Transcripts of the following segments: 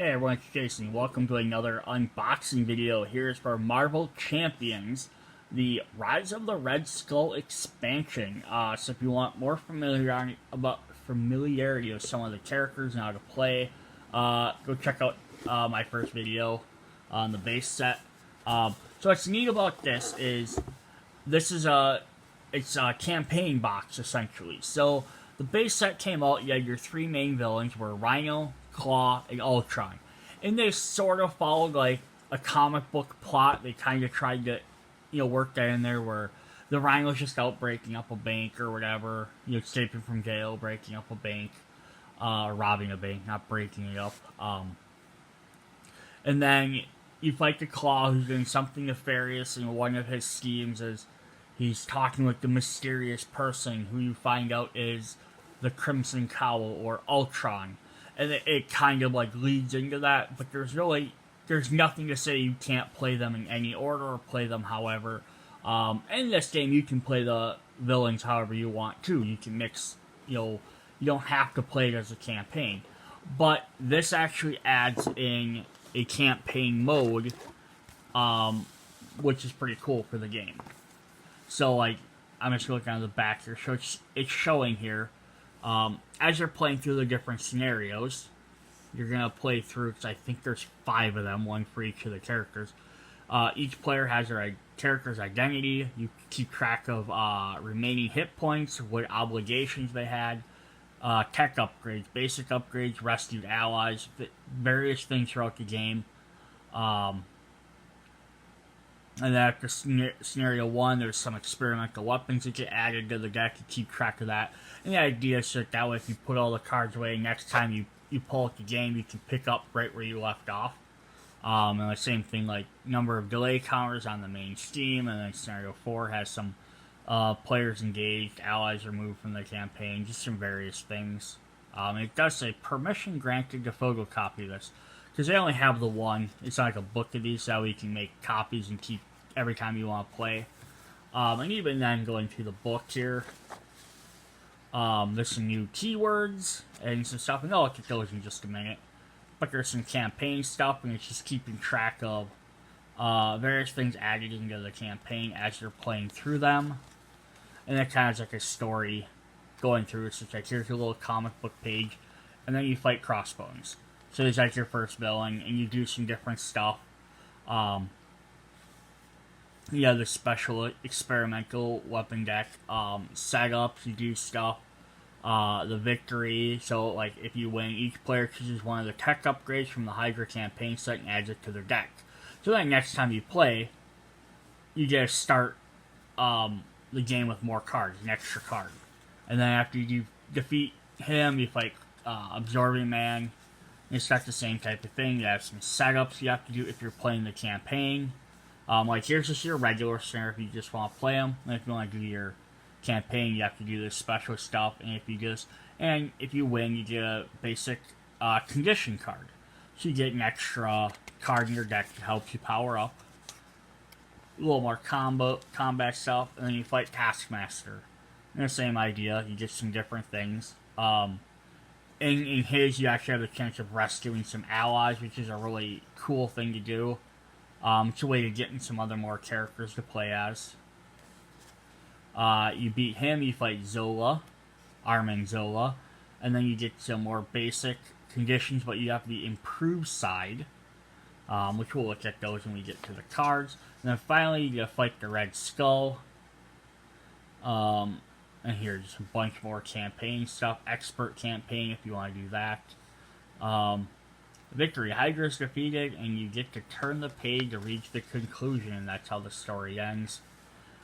Hey everyone, it's Jason. Welcome to another unboxing video. Here's for Marvel Champions, the Rise of the Red Skull expansion. So if you want more familiarity with some of the characters and how to play, go check out my first video on the base set. So what's neat about this is it's a campaign box essentially. So the base set came out. You had your three main villains were Rhino, Claw, and Ultron. And they sort of followed like a comic book plot. They kind of tried to, work that in there where the Rhino's just out breaking up a bank or whatever, escaping from jail, breaking up a bank, robbing a bank, not breaking it up. And then you fight the Claw, who's doing something nefarious, and one of his schemes is he's talking with the mysterious person who you find out is the Crimson Cowl or Ultron. And it kind of like leads into that, but there's nothing to say you can't play them in any order or play them however. In this game, you can play the villains however you want to. You can mix, you don't have to play it as a campaign. But this actually adds in a campaign mode, which is pretty cool for the game. So, like, I'm just looking on the back here. So it's showing here. As you're playing through the different scenarios, you're going to play through, because I think there's 5 of them, one for each of the characters. Each player has their character's identity. You keep track of remaining hit points, what obligations they had, tech upgrades, basic upgrades, rescued allies, various things throughout the game. And then after scenario 1, there's some experimental weapons that get added to the deck. You keep track of that. And the idea is that way, if you put all the cards away, next time you pull out the game, you can pick up right where you left off. And the same thing, like number of delay counters on the main scheme. And then scenario 4 has some players engaged, allies removed from the campaign, just some various things. It does say permission granted to photocopy this, because they only have the one. It's not like a book of these, so you can make copies and keep every time you want to play. And even then, going through the book here, there's some new keywords and some stuff, and I'll look at those in just a minute. But there's some campaign stuff, and it's just keeping track of various things added into the campaign as you're playing through them. And that kind of is like a story going through. It's just like, here's your little comic book page, and then you fight Crossbones. So it's like your first villain, and you do some different stuff. You have the special experimental weapon deck setups. You do stuff. The victory. So, like, if you win, each player chooses one of the tech upgrades from the Hydra campaign set and adds it to their deck. So then next time you play, you just start the game with more cards, an extra card. And then after you defeat him, you fight Absorbing Man. It's got the same type of thing. You have some setups you have to do if you're playing the campaign. Like, here's just your regular scenario if you just want to play them. And if you want to do your campaign, you have to do this special stuff. And if you win, you get a basic condition card. So you get an extra card in your deck to help you power up. A little more combat stuff. And then you fight Taskmaster. And the same idea. You get some different things. In his, you actually have the chance of rescuing some allies, which is a really cool thing to do. It's a way to get in some other more characters to play as. You beat him, you fight Zola, Zola, and then you get some more basic conditions, but you have the improved side, which we'll look at those when we get to the cards. And then finally, you fight the Red Skull. And here's a bunch more campaign stuff. Expert campaign if you want to do that. Victory. Hydra is defeated, and you get to turn the page to reach the conclusion, and that's how the story ends.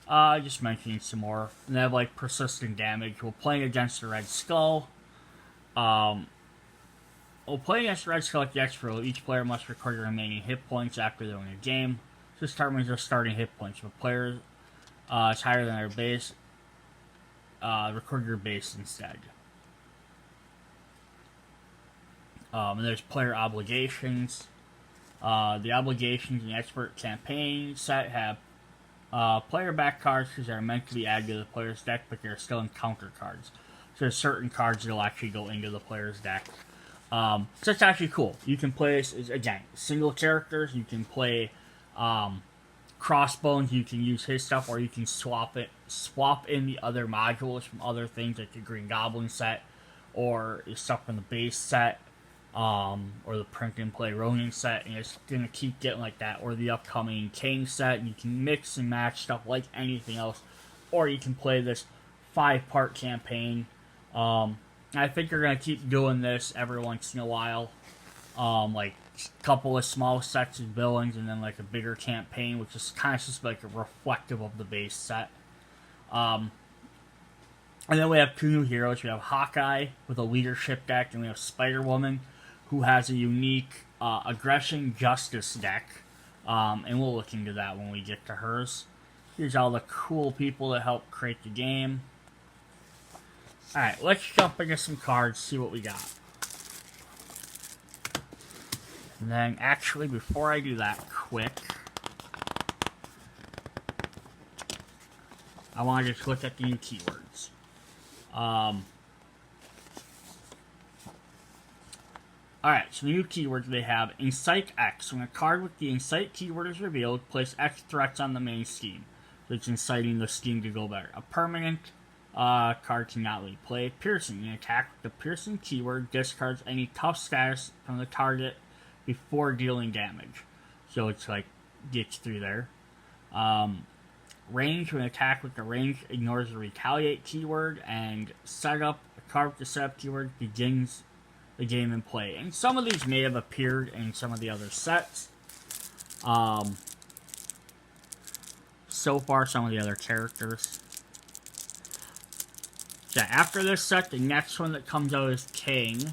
Just mentioning some more. And they have, like, persistent damage. We're playing against the Red Skull. Playing against the Red Skull at the X-Roll, each player must record the remaining hit points after they're in a game. This determines their starting hit points. If a player is higher than their base, record your base instead. And there's player obligations. The obligations in the expert campaign set have player back cards because they're meant to be added to the player's deck, but they're still encounter cards. So there's certain cards that will actually go into the player's deck. So it's actually cool. You can play this, again, single characters. You can play Crossbones. You can use his stuff, or you can swap in the other modules from other things, like the Green Goblin set, or stuff from the base set, or the print and play Ronin set, and it's gonna keep getting like that, or the upcoming Kane set. And you can mix and match stuff like anything else, or you can play this 5-part campaign. I think you're gonna keep doing this every once in a while, like a couple of small sets of villains, and then like a bigger campaign, which is kind of just like a reflective of the base set. And then we have 2 new heroes. We have Hawkeye with a leadership deck, and we have Spider-Woman, who has a unique aggression justice deck. And we'll look into that when we get to hers. Here's all the cool people that helped create the game. Alright, let's jump into some cards, see what we got. And then, actually, before I do that, quick, I want to just look at the new keywords. Alright, so the new keywords they have: Incite X. When a card with the Incite keyword is revealed, place X threats on the main scheme. So it's inciting the scheme to go better. A permanent card cannot lead play. Piercing. An attack with the Piercing keyword discards any tough status from the target before dealing damage. So it's like, gets through there. Range. When an attack with the range ignores the retaliate keyword. And setup. A card with the setup keyword begins the game in play. And some of these may have appeared in some of the other sets. So far, some of the other characters. So after this set, the next one that comes out is King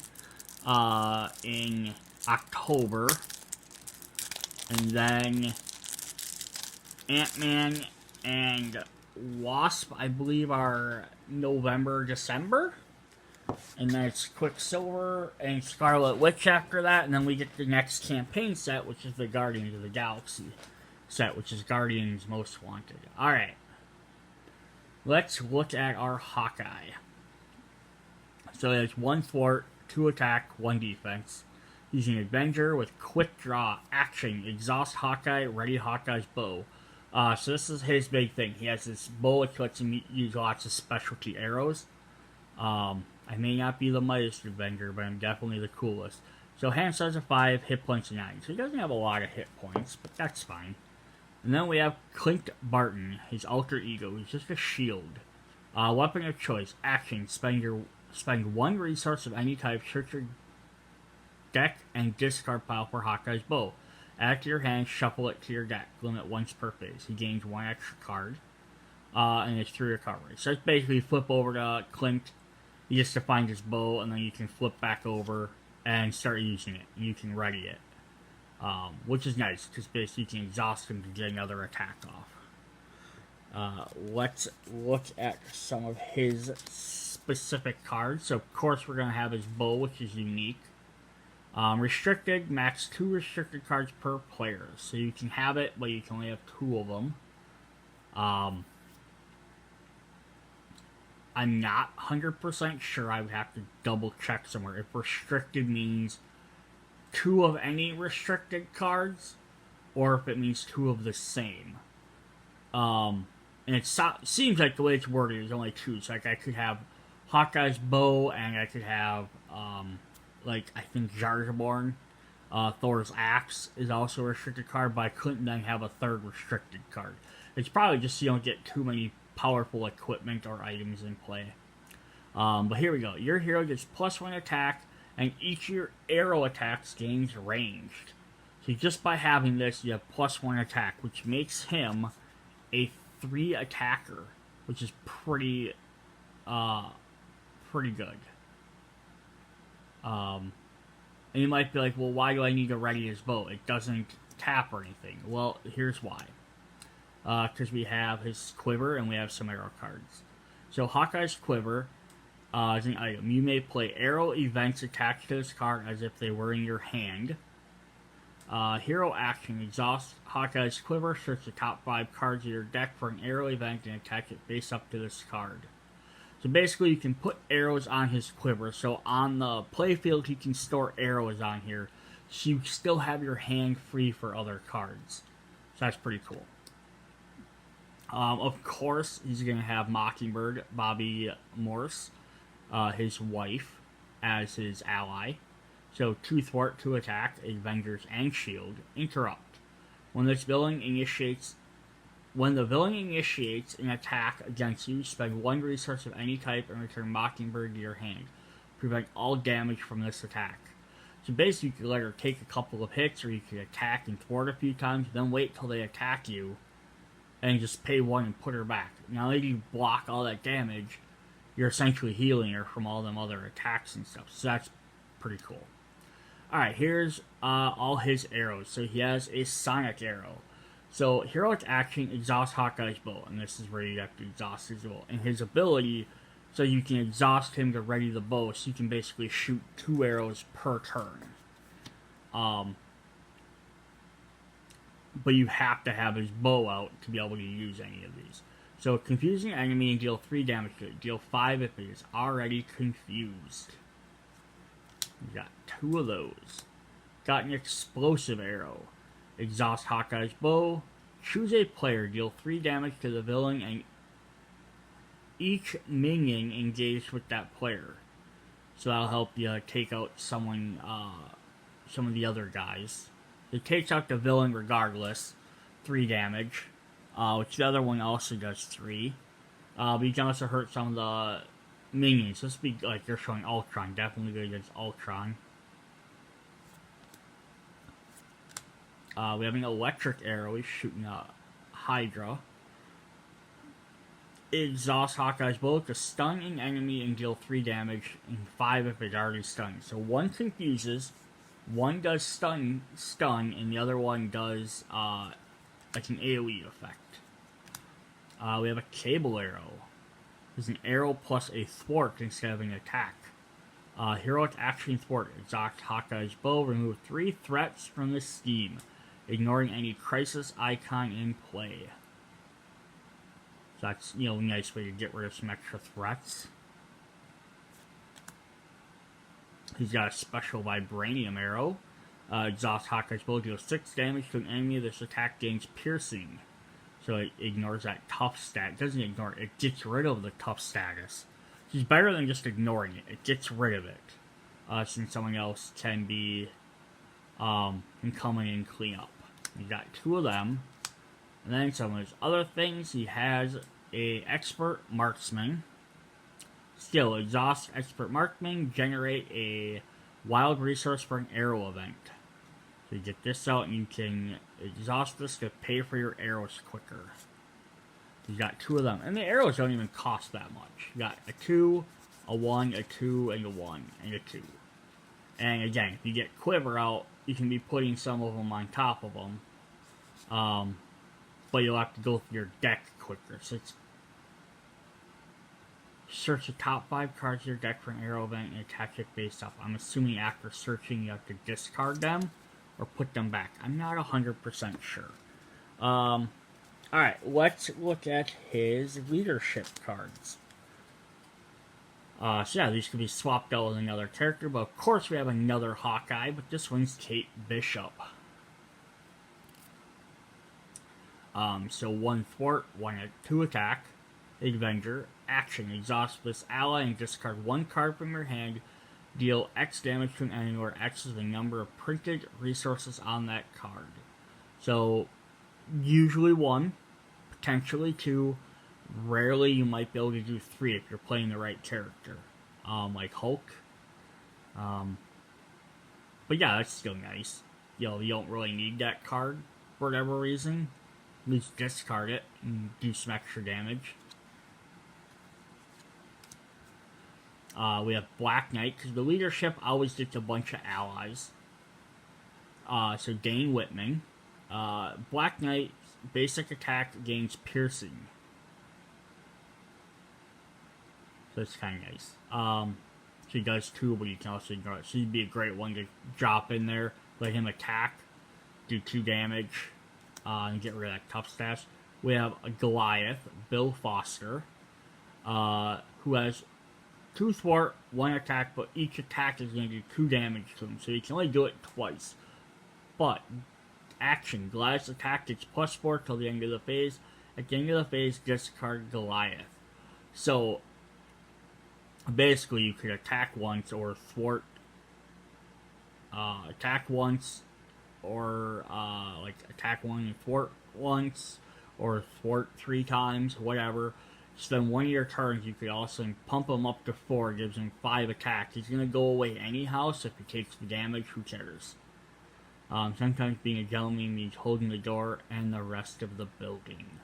in October. And then Ant-Man and Wasp, I believe, are November, December. And then it's Quicksilver and Scarlet Witch after that. And then we get the next campaign set, which is the Guardians of the Galaxy set, which is Guardians Most Wanted. Alright. Let's look at our Hawkeye. So it's 1 fort, 2 attack, 1 defense. He's an Avenger with quick draw, action, exhaust Hawkeye, ready Hawkeye's bow. So this is his big thing. He has this bow which lets him use lots of specialty arrows. I may not be the mightiest Avenger, but I'm definitely the coolest. So hand size of 5, hit points of 9. So he doesn't have a lot of hit points, but that's fine. And then we have Clint Barton, his alter ego. He's just a shield. Weapon of choice, action, spend 1 resource of any type, search your deck, and discard pile for Hawkeye's bow. Add to your hand, shuffle it to your deck. Limit once per phase. He gains 1 extra card. And it's 3 recovery. So it's basically flip over to Clint. He gets to find his bow, and then you can flip back over and start using it. You can ready it. Which is nice, because basically you can exhaust him to get another attack off. Let's look at some of his specific cards. So, of course, we're going to have his bow, which is unique. Restricted, max 2 restricted cards per player. So you can have it, but you can only have 2 of them. I'm not 100% sure. I would have to double check somewhere. If restricted means 2 of any restricted cards, or if it means 2 of the same. And it seems like the way it's worded is only 2. So like I could have Hawkeye's bow, and I could have, like, I think Jarjaborn, Thor's axe is also a restricted card, but I couldn't then have a 3rd restricted card. It's probably just so you don't get too many powerful equipment or items in play. But here we go. Your hero gets +1 attack, and each of your arrow attacks gains ranged. So just by having this, you have +1 attack, which makes him a 3 attacker, which is pretty good. And you might be like, well, why do I need to ready his bow? It doesn't tap or anything. Well, here's why. Because we have his quiver and we have some arrow cards. So Hawkeye's quiver is an item. You may play arrow events attached to this card as if they were in your hand. Hero action. Exhaust Hawkeye's quiver. Search the top 5 cards of your deck for an arrow event and attach it face up to this card. So basically, you can put arrows on his quiver. So on the playfield, you can store arrows on here. So you still have your hand free for other cards. So that's pretty cool. Of course, he's going to have Mockingbird, Bobby Morse, his wife, as his ally. So 2 thwart, 2 attack, Avengers and Shield, interrupt. When the villain initiates an attack against you, spend 1 resource of any type and return Mockingbird to your hand. Prevent all damage from this attack. So basically, you could let her take a couple of hits, or you could attack and thwart a few times, then wait till they attack you, and just pay 1 and put her back. Now that you block all that damage, you're essentially healing her from all them other attacks and stuff. So that's pretty cool. Alright, here's all his arrows. So he has a sonic arrow. So heroic action, exhaust Hawkeye's bow. And this is where you have to exhaust his bow. And his ability, so you can exhaust him to ready the bow. So you can basically shoot 2 arrows per turn. But you have to have his bow out to be able to use any of these. So confuse an enemy and deal 3 damage to it. Deal 5 if it is already confused. We got 2 of those. Got an explosive arrow. Exhaust Hawkeye's bow. Choose a player. Deal 3 damage to the villain and each minion engaged with that player. So that'll help you take out someone, some of the other guys. It takes out the villain regardless. 3 damage. Which the other one also does 3. But you can also hurt some of the minions. This would be like you're showing Ultron. Definitely good against Ultron. We have an electric arrow. He's shooting a Hydra. It exhausts Hawkeye's bow to stun an enemy and deal 3 damage, and 5 if it's already stunned. So 1 confuses, 1 does stun, and the other one does like an AoE effect. We have a cable arrow. There's an arrow plus a thwart instead of an attack. Heroic action thwart. Exhaust Hawkeye's bow. Remove 3 threats from the scheme, ignoring any crisis icon in play. So that's, a nice way to get rid of some extra threats. He's got a special vibranium arrow. Exhaust Hawkeye's bow. Deals 6 damage to an enemy. This attack gains piercing. So it ignores that tough stat. It doesn't ignore it. It gets rid of the tough status. It's better than just ignoring it. It gets rid of it. Since someone else can be, can come in and clean up. We got 2 of them. And then some of his other things. He has a expert marksman. Skill, exhaust expert marksman. Generate a wild resource for an arrow event. So you get this out and you can exhaust this to pay for your arrows quicker. You got 2 of them. And the arrows don't even cost that much. You got a 2, a 1, a 2, and a 1, and a 2. And again, if you get Quiver out, you can be putting some of them on top of them. But you'll have to go through your deck quicker. So it's search the top 5 cards of your deck for an arrow event and attach it based off. I'm assuming after searching you have to discard them or put them back. I'm not 100% sure. Alright, let's look at his leadership cards. So yeah, these could be swapped out with another character, but of course we have another Hawkeye, but this one's Kate Bishop. So 1 thwart, 2 attack, Avenger, action, exhaust this ally and discard 1 card from your hand, deal X damage to an enemy where X is the number of printed resources on that card. So, usually 1, potentially 2, rarely you might be able to do 3 if you're playing the right character, like Hulk. But yeah, that's still nice. You don't really need that card for whatever reason. At least discard it and do some extra damage. We have Black Knight, because the leadership always gets a bunch of allies. So Dane Whitman. Black Knight, basic attack gains piercing. So it's kind of nice. So he does 2, but you can also ignore it. So he'd be a great one to drop in there, let him attack, do 2 damage, and get rid of that tough stash. We have a Goliath, Bill Foster. who has 2 thwart, 1 attack, but each attack is going to do 2 damage to him, so you can only do it twice. But, action, Goliath's attack gets +4 till the end of the phase. At the end of the phase, discard Goliath. So, basically you could attack once or thwart, attack once, or attack one and thwart once, or thwart 3 times, whatever. So then one of your turns, you could also pump him up to 4, gives him 5 attacks. He's going to go away anyhow, so if he takes the damage, who cares? Sometimes being a gentleman means holding the door and the rest of the building.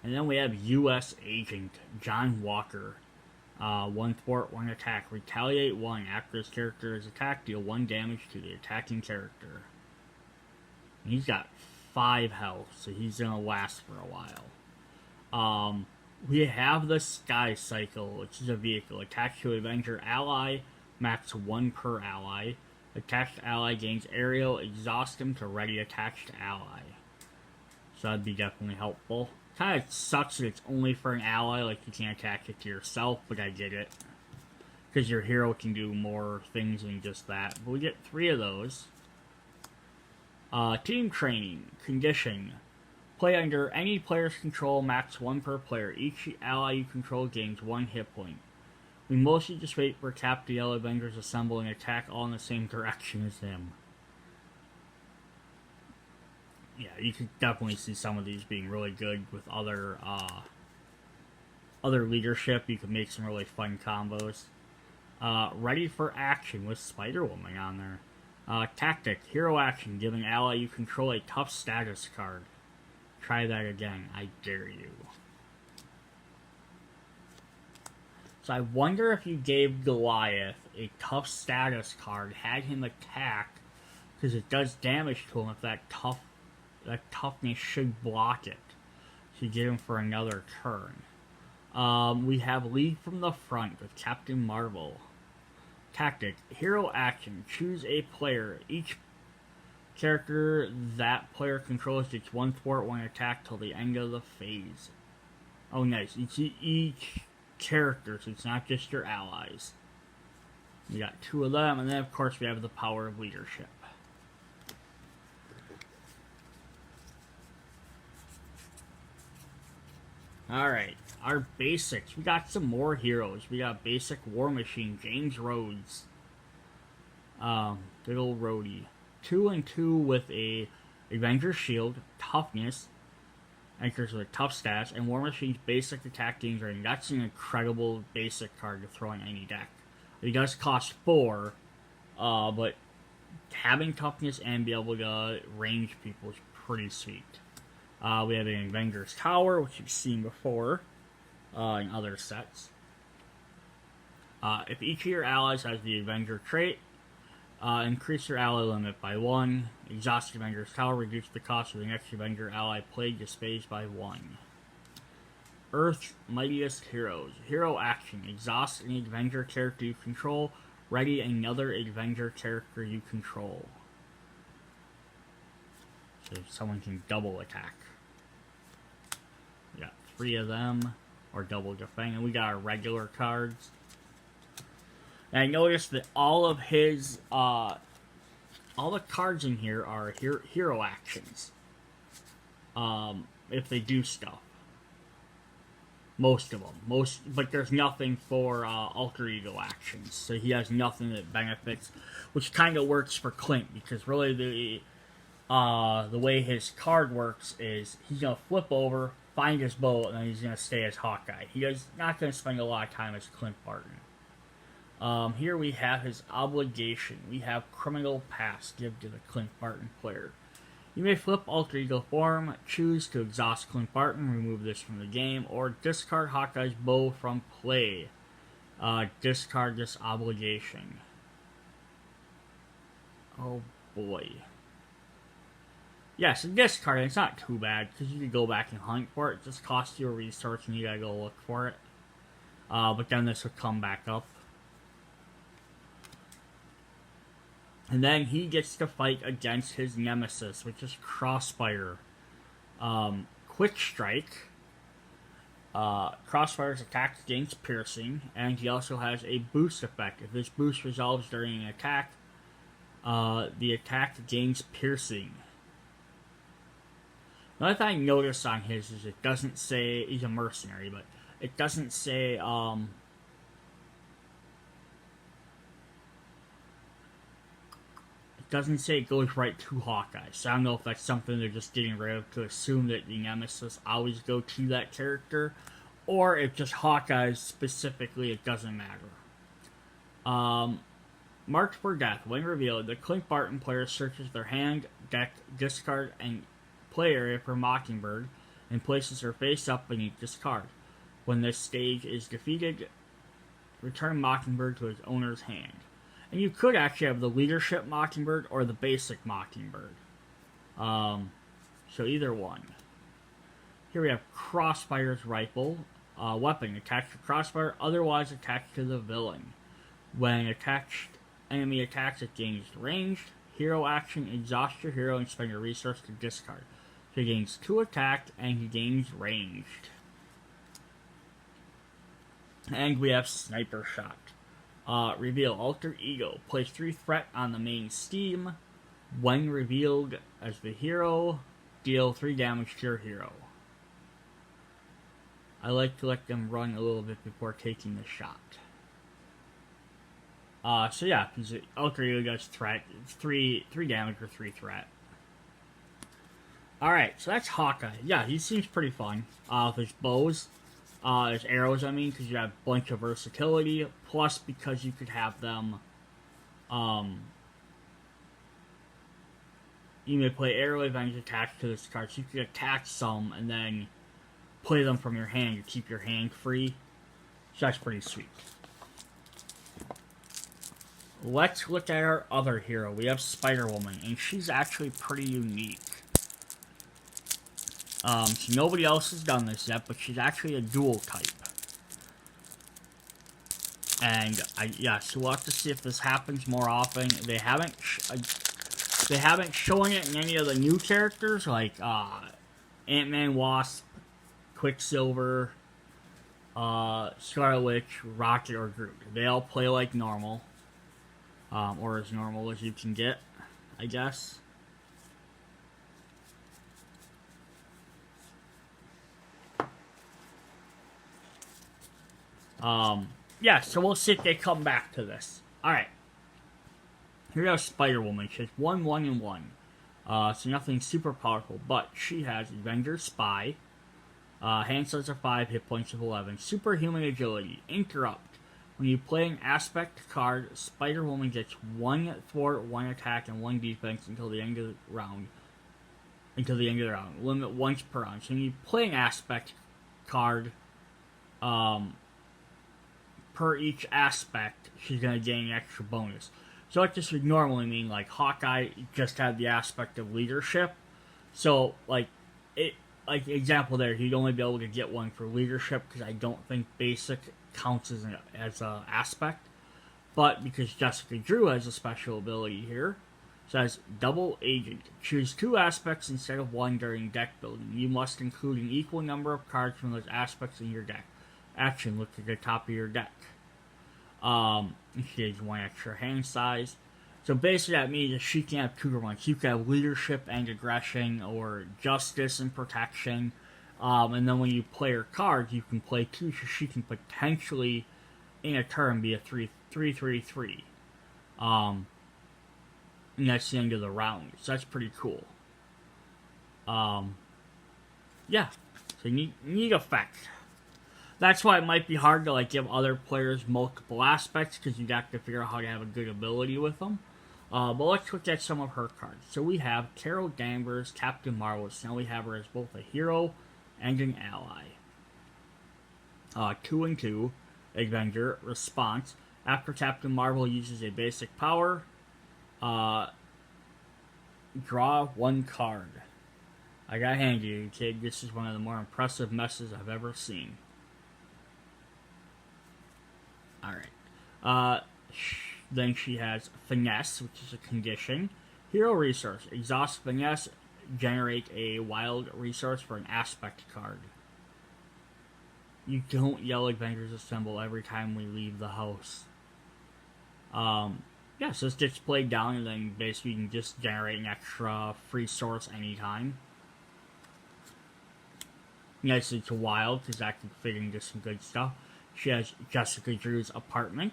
And then we have U.S. Agent John Walker. 1 thwart, 1 attack. Retaliate 1. After his character is attacked, deal 1 damage to the attacking character. And he's got 5 health, so he's gonna last for a while. We have the Sky Cycle, which is a vehicle. Attached to Avenger ally, max 1 per ally. Attached ally gains aerial, exhaust him to ready attached ally. So that'd be definitely helpful. Kind of sucks that it's only for an ally, like you can't attach it to yourself, but I get it. Because your hero can do more things than just that. But we get 3 of those. Team Training. Condition. Play under any player's control, max 1 per player. Each ally you control gains 1 hit point. We mostly just wait for Cap the Yellow Avengers assemble and attack all in the same direction as him. Yeah, you could definitely see some of these being really good with other leadership. You could make some really fun combos. Ready for action with Spider-Woman on there. Tactic, hero action, giving ally you control a tough status card. Try that again, I dare you. So I wonder if you gave Goliath a tough status card, had him attack, because it does damage to him if that toughness should block it. So you get him for another turn. We have Lead from the Front with Captain Marvel. Tactic, hero action, choose a player. Each character that player controls gets 1 thwart, 1 attack till the end of the phase. Oh nice, each character, so it's not just your allies. We got 2 of them, and then of course we have the power of leadership. Alright, our basics. We got some more heroes. We got basic War Machine, James Rhodes. Good old Rhodey. 2 and 2 with a Avenger Shield, Toughness, anchors with a tough stats, and War Machine's basic attack gains rating. That's an incredible basic card to throw in any deck. It does cost 4, but having toughness and be able to range people is pretty sweet. We have an Avenger's Tower, which you've seen before in other sets. If each of your allies has the Avenger trait, increase your ally limit by 1. Exhaust Avenger's Tower, reduce the cost of the next Avenger ally played to space by 1. Earth's Mightiest Heroes. Hero action. Exhaust an Avenger character you control. Ready another Avenger character you control. So someone can double attack. We got 3 of them, or double defend, and we got our regular cards. And I noticed that all of his, all the cards in here are hero actions. If they do stuff. Most of them. But there's nothing for alter ego actions. So he has nothing that benefits, which kind of works for Clint, because really the way his card works is he's going to flip over, find his bow, and then he's going to stay as Hawkeye. He's not going to spend a lot of time as Clint Barton. Here we have his obligation. We have Criminal Past, give to the Clint Barton player. You may flip alter ego form, choose to exhaust Clint Barton, remove this from the game, or discard Hawkeye's bow from play. Discard this obligation. Oh boy. Yes, discard it. It's not too bad, because you can go back and hunt for it. It just costs you a resource and you gotta go look for it. But then this will come back up. And then he gets to fight against his nemesis, which is Crossfire. Quick Strike. Crossfire's attack gains piercing, and he also has a boost effect. If this boost resolves during an attack, the attack gains piercing. Another thing I noticed on his is it doesn't say he's a mercenary, but it doesn't say it doesn't say it goes right to Hawkeye. So I don't know if that's something they're just getting rid of to assume that the Nemesis always go to that character, or if just Hawkeye specifically, it doesn't matter. Marked for death. When revealed, the Clint Barton player searches their hand, deck, discard, and play area for Mockingbird and places her face up beneath this card. When this stage is defeated, return Mockingbird to its owner's hand. And you could actually have the Leadership Mockingbird or the Basic Mockingbird. So either one. Here we have Crossfire's Rifle. Weapon attached to Crossfire, otherwise attached to the villain. When enemy attacks, it gains ranged. Hero action, exhaust your hero and spend your resource to discard. So he gains 2 attack and he gains ranged. And we have Sniper Shot. Reveal Alter Ego. Place 3 threat on the main Steam. When revealed as the hero, deal 3 damage to your hero. I like to let them run a little bit before taking the shot. So yeah, Alter Ego does threat. It's 3 damage or 3 threat. Alright, so that's Hawkeye. Yeah, he seems pretty fun. With his bows. His arrows, I mean, because you have a bunch of versatility. Plus, because you could have them... you may play arrow events attached to this card. So you could attack some and then play them from your hand to keep your hand free. So that's pretty sweet. Let's look at our other hero. We have Spider-Woman, and she's actually pretty unique. So nobody else has done this yet, but she's actually a dual type. And so we'll have to see if this happens more often. They haven't shown it in any of the new characters, like Ant-Man, Wasp, Quicksilver, Scarlet Witch, Rocket, or Groot. They all play like normal. Or as normal as you can get, I guess. Yeah, so we'll see if they come back to this. Alright. Here we have Spider-Woman. She has 1, 1, and 1. So nothing super powerful, but she has Avenger Spy, hand size of 5, hit points of 11, superhuman agility, interrupt. When you play an aspect card, Spider-Woman gets 1 thwart, 1 attack, and 1 defense until the end of the round. Limit once per round. So when you play an aspect card, per each aspect, she's going to gain an extra bonus. So like this would normally mean, like, Hawkeye just had the aspect of leadership. So, example there, he'd only be able to get 1 for leadership, because I don't think basic counts as an aspect. But because Jessica Drew has a special ability here, says Double Agent. Choose 2 aspects instead of 1 during deck building. You must include an equal number of cards from those aspects in your deck. Action, look at the top of your deck. She has 1 extra hand size. So basically that means that she can have 2 at once. You can have leadership and aggression, or justice and protection. And then when you play her cards, you can play 2, so she can potentially, in a turn, be a 3/3/3. And that's the end of the round. So that's pretty cool. Yeah. So neat effect. That's why it might be hard to give other players multiple aspects, because you'd have to figure out how to have a good ability with them. But let's look at some of her cards. So we have Carol Danvers, Captain Marvel. So now we have her as both a hero and an ally. 2 and 2. Avenger. Response. After Captain Marvel uses a basic power, draw 1 card. I gotta hand you, kid. This is one of the more impressive messes I've ever seen. Alright. Then she has Finesse, which is a condition. Hero Resource. Exhaust Finesse. Generate a wild resource for an aspect card. You don't yell Avengers Assemble every time we leave the house. Yeah, so this gets played down, and then basically you can just generate an extra free source anytime. Nice, it's wild, because that can fit into some good stuff. She has Jessica Drew's apartment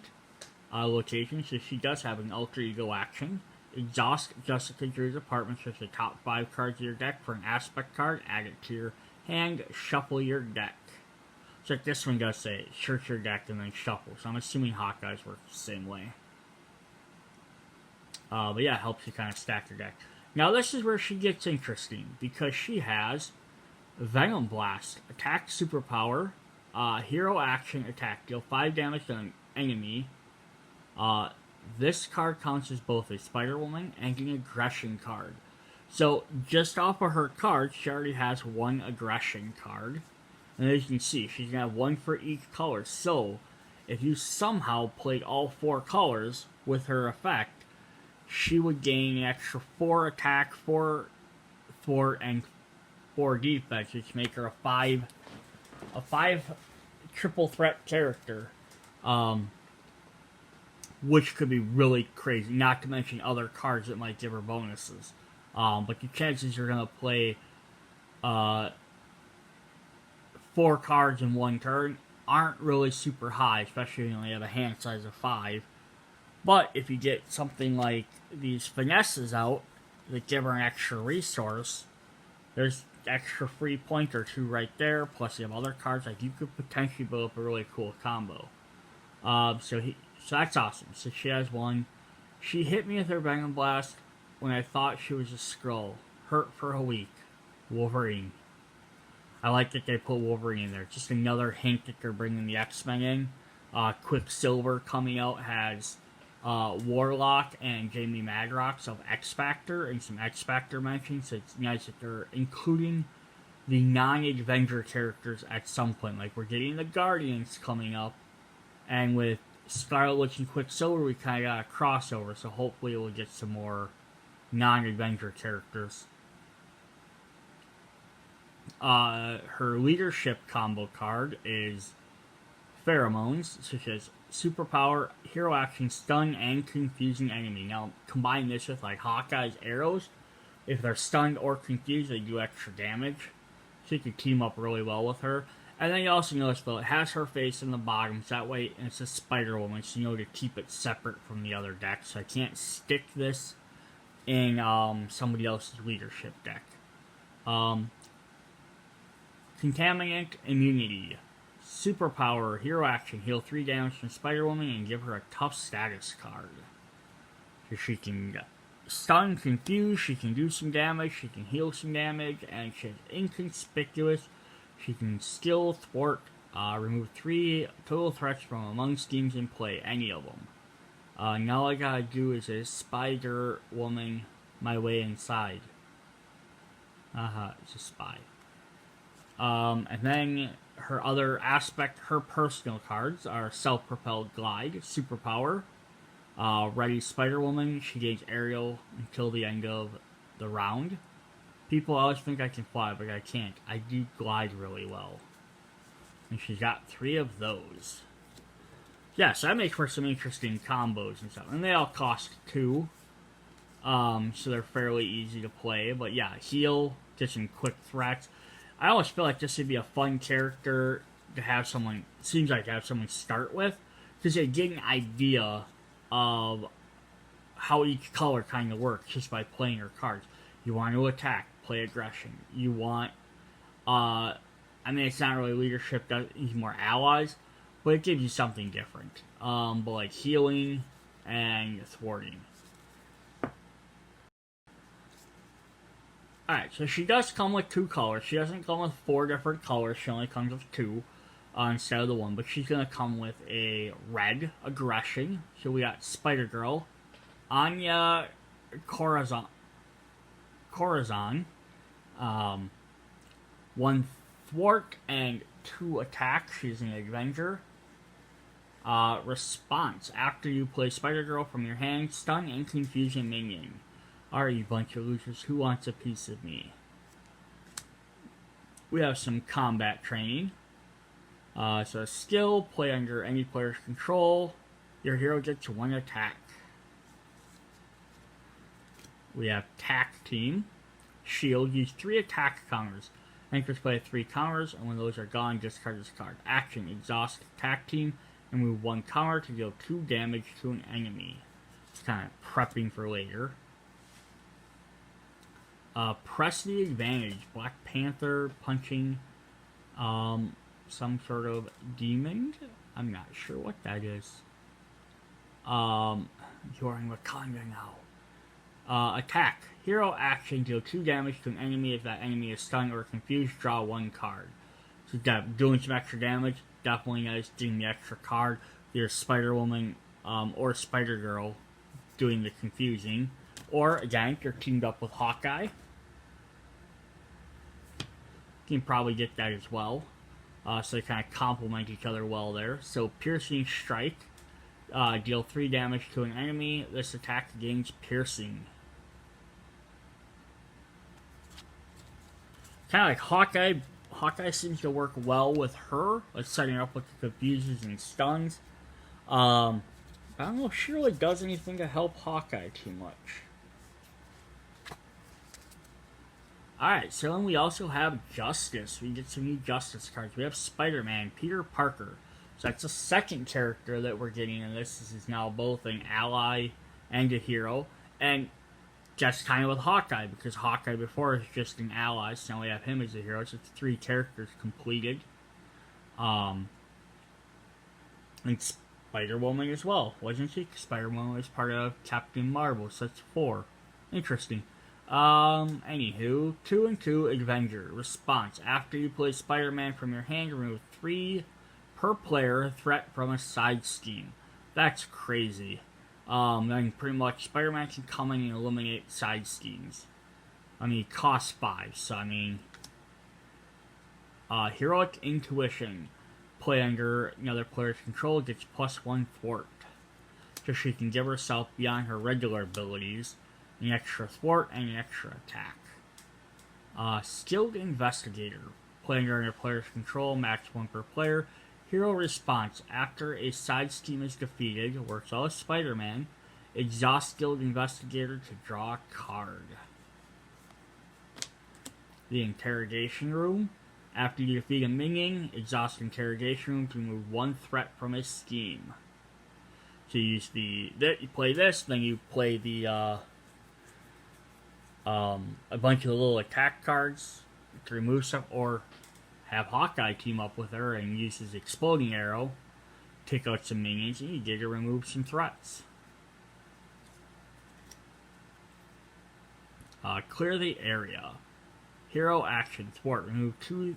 location, so she does have an alter ego action. Exhaust Jessica Drew's apartment, so the top 5 cards of your deck for an aspect card, add it to your hand, shuffle your deck. So like this one does say, search your deck and then shuffle, so I'm assuming Hawkeye's work the same way. But yeah, it helps you kind of stack your deck. Now this is where she gets interesting, because she has Venom Blast, attack superpower, hero action attack, deal 5 damage to an enemy. This card counts as both a Spider-Woman and an aggression card. So just off of her card, she already has 1 aggression card. And as you can see, she's going to have 1 for each color. So if you somehow played all 4 colors with her effect, she would gain an extra 4 attack, 4 and 4 defense, which make her a 5 triple threat character, which could be really crazy. Not to mention other cards that might give her bonuses. But the chances you're gonna play 4 cards in 1 turn aren't really super high, especially when you only have a hand size of 5. But if you get something like these finesses out that give her an extra resource, there's extra free point or 2 right there, plus you have other cards, like you could potentially build up a really cool combo. So that's awesome. So she has 1. She hit me with her Venom Blast when I thought she was a Skrull. Hurt for a week. Wolverine. I like that they put Wolverine in there. Just another hint that they're bringing the X-Men in. Quicksilver coming out has Warlock and Jamie Madrox of X Factor and some X Factor mentions. So it's nice that they're including the non-Avenger characters at some point. Like we're getting the Guardians coming up, and with Scarlet Witch and Quicksilver we kind of got a crossover. So hopefully we'll get some more non-Avenger characters. Her leadership combo card is Pheromones, such as superpower, hero action, stun, and confusing enemy. Now, combine this with like Hawkeye's arrows. If they're stunned or confused, they do extra damage. So you can team up really well with her. And then you also notice, though, it has her face in the bottom, so that way, and it's a Spider-Woman, so you know to keep it separate from the other deck. So I can't stick this in somebody else's leadership deck. Contaminant immunity. Superpower, hero action, heal 3 damage from Spider-Woman and give her a tough status card. So she can stun, confuse, she can do some damage, she can heal some damage, and she's inconspicuous. She can skill, thwart, remove 3 total threats from among schemes in play, any of them. Now all I gotta do is a Spider-Woman my way inside. It's a spy. And then her other aspect, her personal cards are Self-Propelled Glide, Superpower, Ready Spider-Woman, she gains aerial until the end of the round. People always think I can fly, but I can't. I do glide really well. And she's got 3 of those. Yeah, so that makes for some interesting combos and stuff. And they all cost 2. So they're fairly easy to play. But yeah, heal, get some quick threats. I always feel like this would be a fun character to have someone, seems like to have someone start with, because they get an idea of how each color kind of works just by playing her cards. You want to attack, play aggression. You want, I mean, it's not really leadership, he's more allies, but it gives you something different. But like healing and thwarting. Alright, so she does come with 2 colors. She doesn't come with 4 different colors. She only comes with 2 instead of the 1. But she's going to come with a red aggression. So we got Spider-Girl, Anya Corazon, 1 thwart and 2 attack. She's an Avenger. Response. After you play Spider-Girl from your hand, stun and confusion minion. Alright, you bunch of losers, who wants a piece of me? We have some combat training. So skill, play under any player's control. Your hero gets 1 attack. We have Tack Team. Shield, use 3 attack counters. Anchors play 3 counters, and when those are gone, discard this card. Action, exhaust Tack Team, and move 1 counter to deal 2 damage to an enemy. It's kind of prepping for later. Press the advantage. Black Panther punching some sort of demon. I'm not sure what that is. You're in Wakanda now. Attack. Hero action. Deal 2 damage to an enemy. If that enemy is stunned or confused, draw 1 card. So doing some extra damage. Definitely nice getting the extra card. There's Spider-Woman or Spider-Girl doing the confusing. Or, again, if you're teamed up with Hawkeye, you can probably get that as well. So they kind of complement each other well there. So, Piercing Strike. Deal 3 damage to an enemy. This attack gains Piercing. Kind of like Hawkeye. Hawkeye seems to work well with her. Like setting up with the confuses and stuns. I don't know if she really does anything to help Hawkeye too much. Alright, so then we also have Justice. We get some new Justice cards. We have Spider-Man, Peter Parker. So that's the second character that we're getting in this. This is now both an ally and a hero. And just kind of with Hawkeye, because Hawkeye before was just an ally, so now we have him as a hero. So it's 3 characters completed. And Spider-Woman as well, wasn't she? Spider-Woman was part of Captain Marvel, so that's 4. Interesting. Anywho, 2 and 2 Avenger. Response. After you play Spider-Man from your hand, remove 3 per player threat from a side scheme. That's crazy. Then pretty much Spider-Man can come in and eliminate side schemes. I mean, it costs 5, so I mean... Heroic Intuition. Play under another player's control, gets +1 thwart. So she can give herself beyond her regular abilities an extra thwart and an extra attack. Skilled Investigator. Play under another player's control, max 1 per player. Hero response. After a side scheme is defeated, works all as Spider-Man, exhaust Skilled Investigator to draw a card. The Interrogation Room. After you defeat a minion, exhaust Interrogation Room to remove 1 threat from his scheme. So you use you play this, then you play the a bunch of little attack cards to remove stuff, or have Hawkeye team up with her and use his exploding arrow, take out some minions, and you get to remove some threats. Clear the area. Hero action. Thwart. Remove 2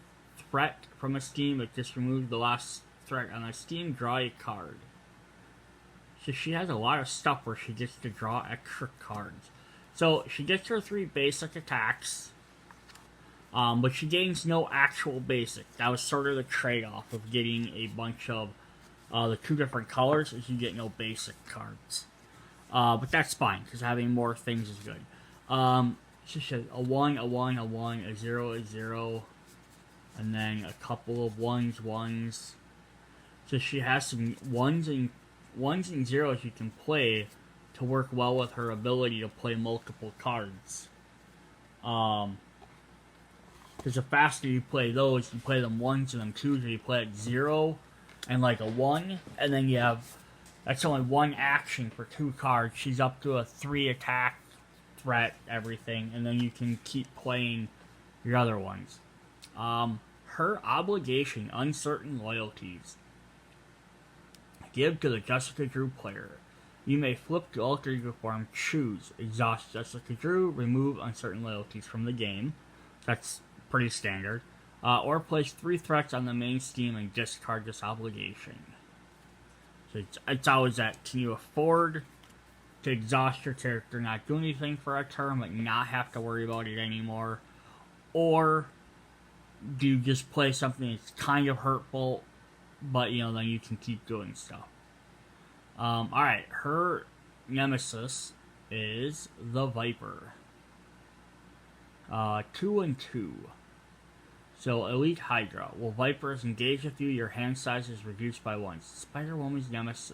threat from a scheme. If just remove the last threat on a scheme, draw a card. So she has a lot of stuff where she gets to draw extra cards. So she gets her 3 basic attacks. But she gains no actual basic. That was sort of the trade-off of getting a bunch of the 2 different colors, is you get no basic cards. But that's fine, because having more things is good. She said a 1, a 1, a 1, a 0, a 0, and then a couple of 1s. So she has some 1s and zeros you can play to work well with her ability to play multiple cards. Because the faster you play those, you play them 1s and them 2s, or you play at 0 and like a 1, and then you have, that's only 1 action for 2 cards. She's up to a 3 attack, threat, everything, and then you can keep playing your other ones. Her obligation, uncertain loyalties. Give to the Jessica Drew player. You may flip to alter ego form, choose, exhaust Jessica Drew, remove uncertain loyalties from the game. That's pretty standard. Or place 3 threats on the main scheme and discard this obligation. So it's always that, can you afford to exhaust your character, not do anything for a turn, but not have to worry about it anymore? Or do you just play something that's kind of hurtful, but, you know, then you can keep doing stuff? Alright, her nemesis is the Viper. 2 and 2. So, Elite Hydra. Will Vipers engage with you, your hand size is reduced by 1. Spider-Woman's nemesis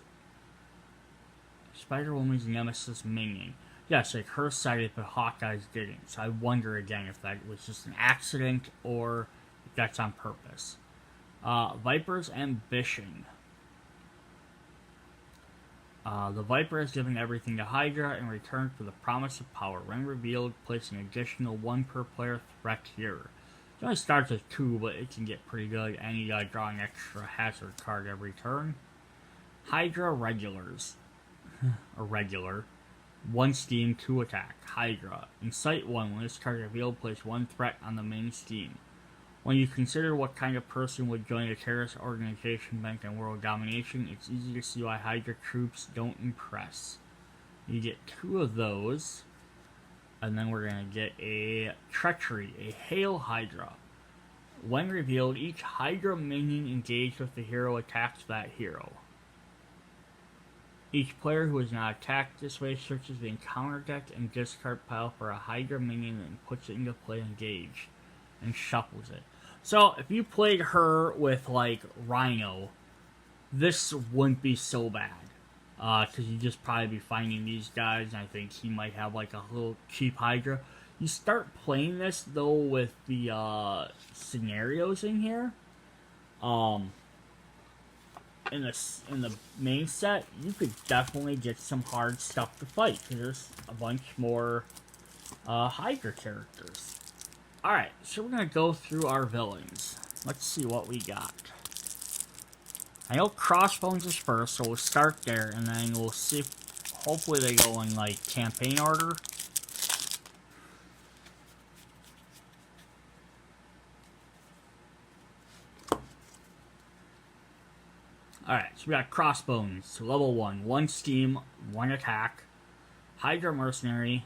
minion. Yes, like her sided, but Hawkeye's didn't. So I wonder again if that was just an accident or if that's on purpose. Viper's Ambition. The Viper is giving everything to Hydra in return for the promise of power. When revealed, place an additional 1 per player threat here. It only starts with 2, but it can get pretty good, and you gotta draw an extra hazard card every turn. Hydra Regulars. A regular. 1 steam, 2 attack. Hydra. In Sight 1, when this card is revealed, place 1 threat on the main steam. When you consider what kind of person would join a terrorist organization bent on world domination, it's easy to see why Hydra troops don't impress. You get 2 of those, and then we're going to get a Treachery, a Hail Hydra. When revealed, each Hydra minion engaged with the hero attacks that hero. Each player who is not attacked this way searches the encounter deck and discard pile for a Hydra minion and puts it into play engaged, and shuffles it. So, if you played her with, like, Rhino, this wouldn't be so bad. Because you'd just probably be finding these guys, and I think he might have, like, a little cheap Hydra. You start playing this, though, with the, scenarios in here. In the main set, you could definitely get some hard stuff to fight, because there's a bunch more, Hydra characters. Alright, so we're going to go through our villains. Let's see what we got. I know Crossbones is first, so we'll start there, and then we'll see if, hopefully they go in, like, campaign order. Alright, so we got Crossbones, level 1. 1 steam, 1 attack. Hydra Mercenary.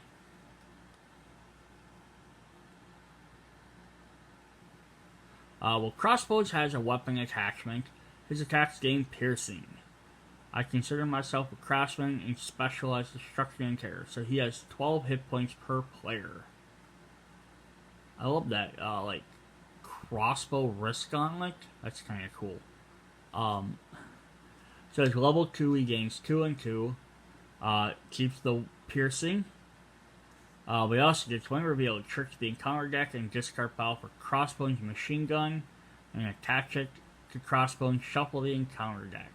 Well, Crossbones has a weapon attachment. His attacks gain piercing. I consider myself a craftsman and specialize destruction and terror, so he has 12 hit points per player. I love that, like, crossbow wrist gauntlet. That's kind of cool. So his level 2, he gains 2 and 2. Keeps the piercing. We also get, when revealed, trick the encounter deck and discard pile for Crossbones machine gun and attach it to Crossbones, shuffle the encounter deck.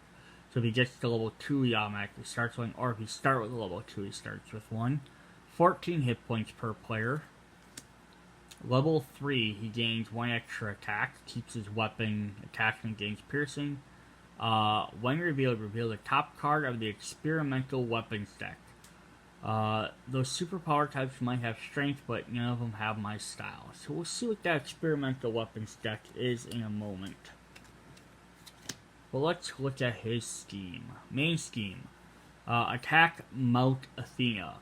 So if he gets to level 2, he automatically starts one, or if you start with level 2, he starts with 1. 14 hit points per player. Level 3, he gains 1 extra attack, keeps his weapon attachment, gains piercing. When revealed, reveal the top card of the experimental weapons deck. Those superpower types might have strength, but none of them have my style. So we'll see what that experimental weapons deck is in a moment. But let's look at his scheme. Main scheme. Attack Mount Athena.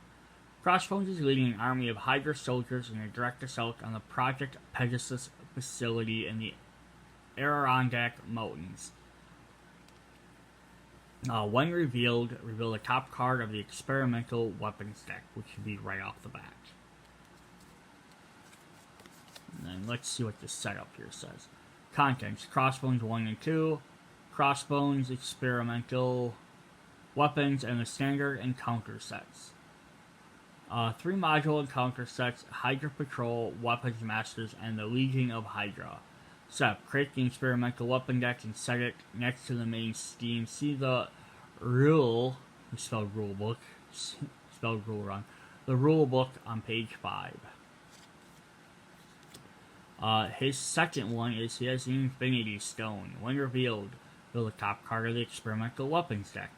Crossbones is leading an army of Hydra soldiers in a direct assault on the Project Pegasus facility in the Adirondack Mountains. When revealed, reveal the top card of the experimental weapons deck, which should be right off the bat. And then let's see what the setup here says. Contents: Crossbones 1 and 2, Crossbones experimental weapons, and the standard encounter sets. 3 module encounter sets: Hydra Patrol, Weapons Masters, and the Legion of Hydra. Setup: create the experimental weapon deck and set it next to the main scheme. See the rule, spelled rule book, spelled rule wrong, the rule book on page 5. His second one is he has the Infinity Stone. When revealed, build the top card of the experimental weapons deck.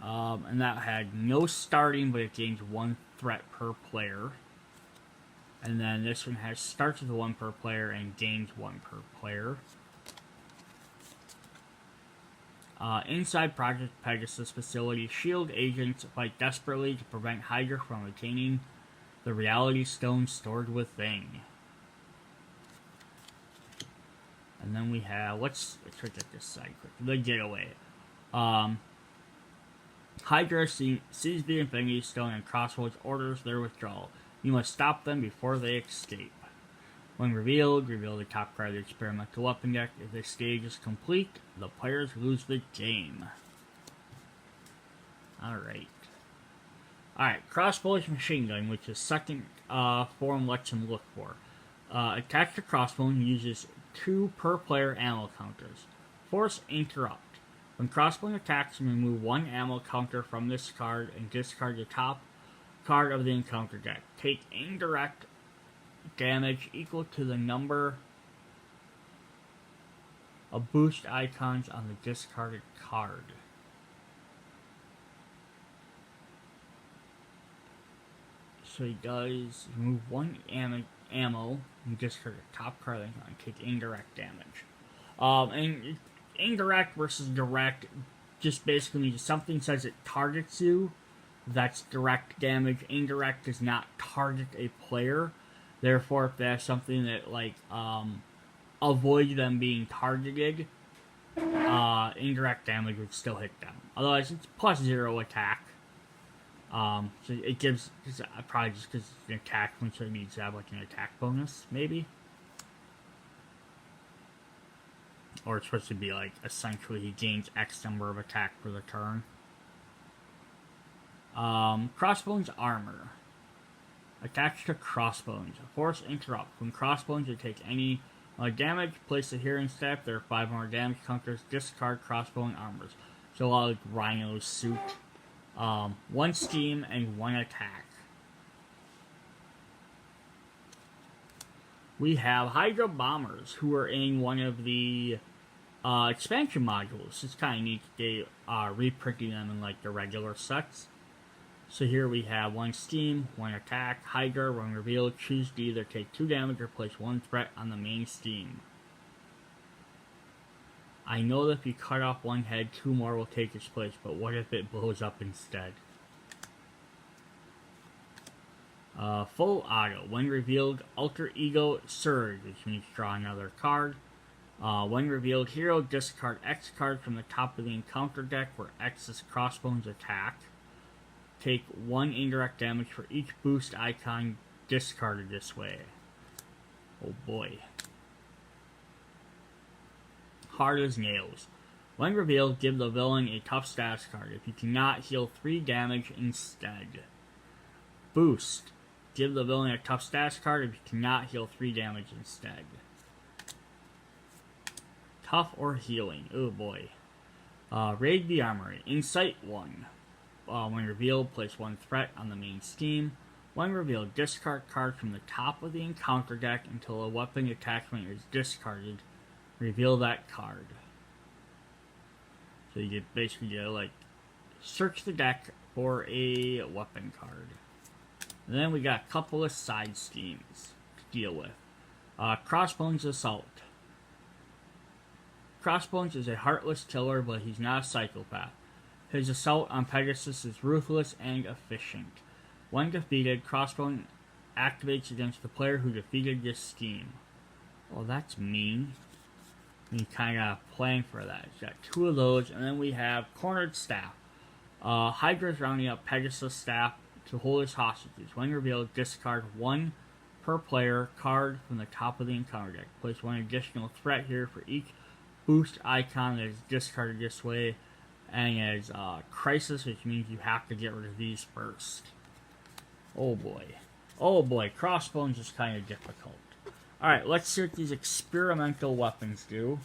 And that had no starting, but it gains 1 threat per player. And then this one starts with 1 per player and gains 1 per player. Inside Project Pegasus facility, SHIELD agents fight desperately to prevent Hydra from retaining the Reality Stone stored within. And then we have, let's look at this side quick. The Getaway. Hydra sees the Infinity Stone and Crossbones orders their withdrawal. You must stop them before they escape. When revealed, reveal the top card of the experimental weapon deck. If this stage is complete, the players lose the game. Alright. Alright, Crossbones Machine Gun, which is second form lets him look for. Attached to Crossbone uses 2 per player ammo counters. Force Interrupt. When Crossbone attacks, remove 1 ammo counter from this card and discard the top card of the encounter deck. Take indirect damage equal to the number of boost icons on the discarded card. So he does remove 1 ammo and discard the top card and take indirect damage. And indirect versus direct just basically means something says it targets you. That's direct damage. Indirect does not target a player. Therefore, if there's something that like avoids them being targeted, indirect damage would still hit them. Otherwise, it's +0 attack. So it gives probably just because it's an attack when it needs to have like an attack bonus, maybe. Or it's supposed to be like essentially he gains X number of attack for the turn. Crossbones Armor. Attached to Crossbones. Force Interrupt. When Crossbones you take any damage, place it here instead. There are 5 more damage counters. Discard Crossbone Armors. So a lot like Rhino's suit. 1 steam and 1 attack. We have Hydra Bombers, who are in one of the expansion modules. It's kind of neat they reprinting them in like the regular sets. So here we have 1 steam, 1 attack. Hydra, when revealed, choose to either take 2 damage or place 1 threat on the main steam. I know that if you cut off 1 head, 2 more will take its place, but what if it blows up instead? Full auto. When revealed, Alter Ego Surge, which means draw another card. When revealed, hero, discard X card from the top of the encounter deck where X is Crossbones attack. Take 1 indirect damage for each boost icon discarded this way. Oh boy. Hard as Nails. When revealed, give the villain a tough status card. If you cannot, heal 3 damage instead. Boost. Give the villain a tough status card. If you cannot, heal 3 damage instead. Tough or healing. Oh boy. Raid the Armory. Insight 1. When revealed, place 1 threat on the main steam. When revealed, discard card from the top of the encounter deck until a weapon attachment is discarded. Reveal that card. So you basically get like search the deck for a weapon card. And then we got a couple of side steams to deal with. Crossbones Assault. Crossbones is a heartless killer, but he's not a psychopath. His assault on Pegasus is ruthless and efficient. When defeated, Crossbone activates against the player who defeated this scheme. Well, that's mean. And you kind of plan for that. He's got 2 of those, and then we have Cornered Staff. Hydra's rounding up Pegasus Staff to hold his hostages. When revealed, discard 1 per player card from the top of the encounter deck. Place 1 additional threat here for each boost icon that is discarded this way. And as Crisis, which means you have to get rid of these first. Oh boy. Oh boy, Crossbones is kind of difficult. Alright, let's see what these experimental weapons do.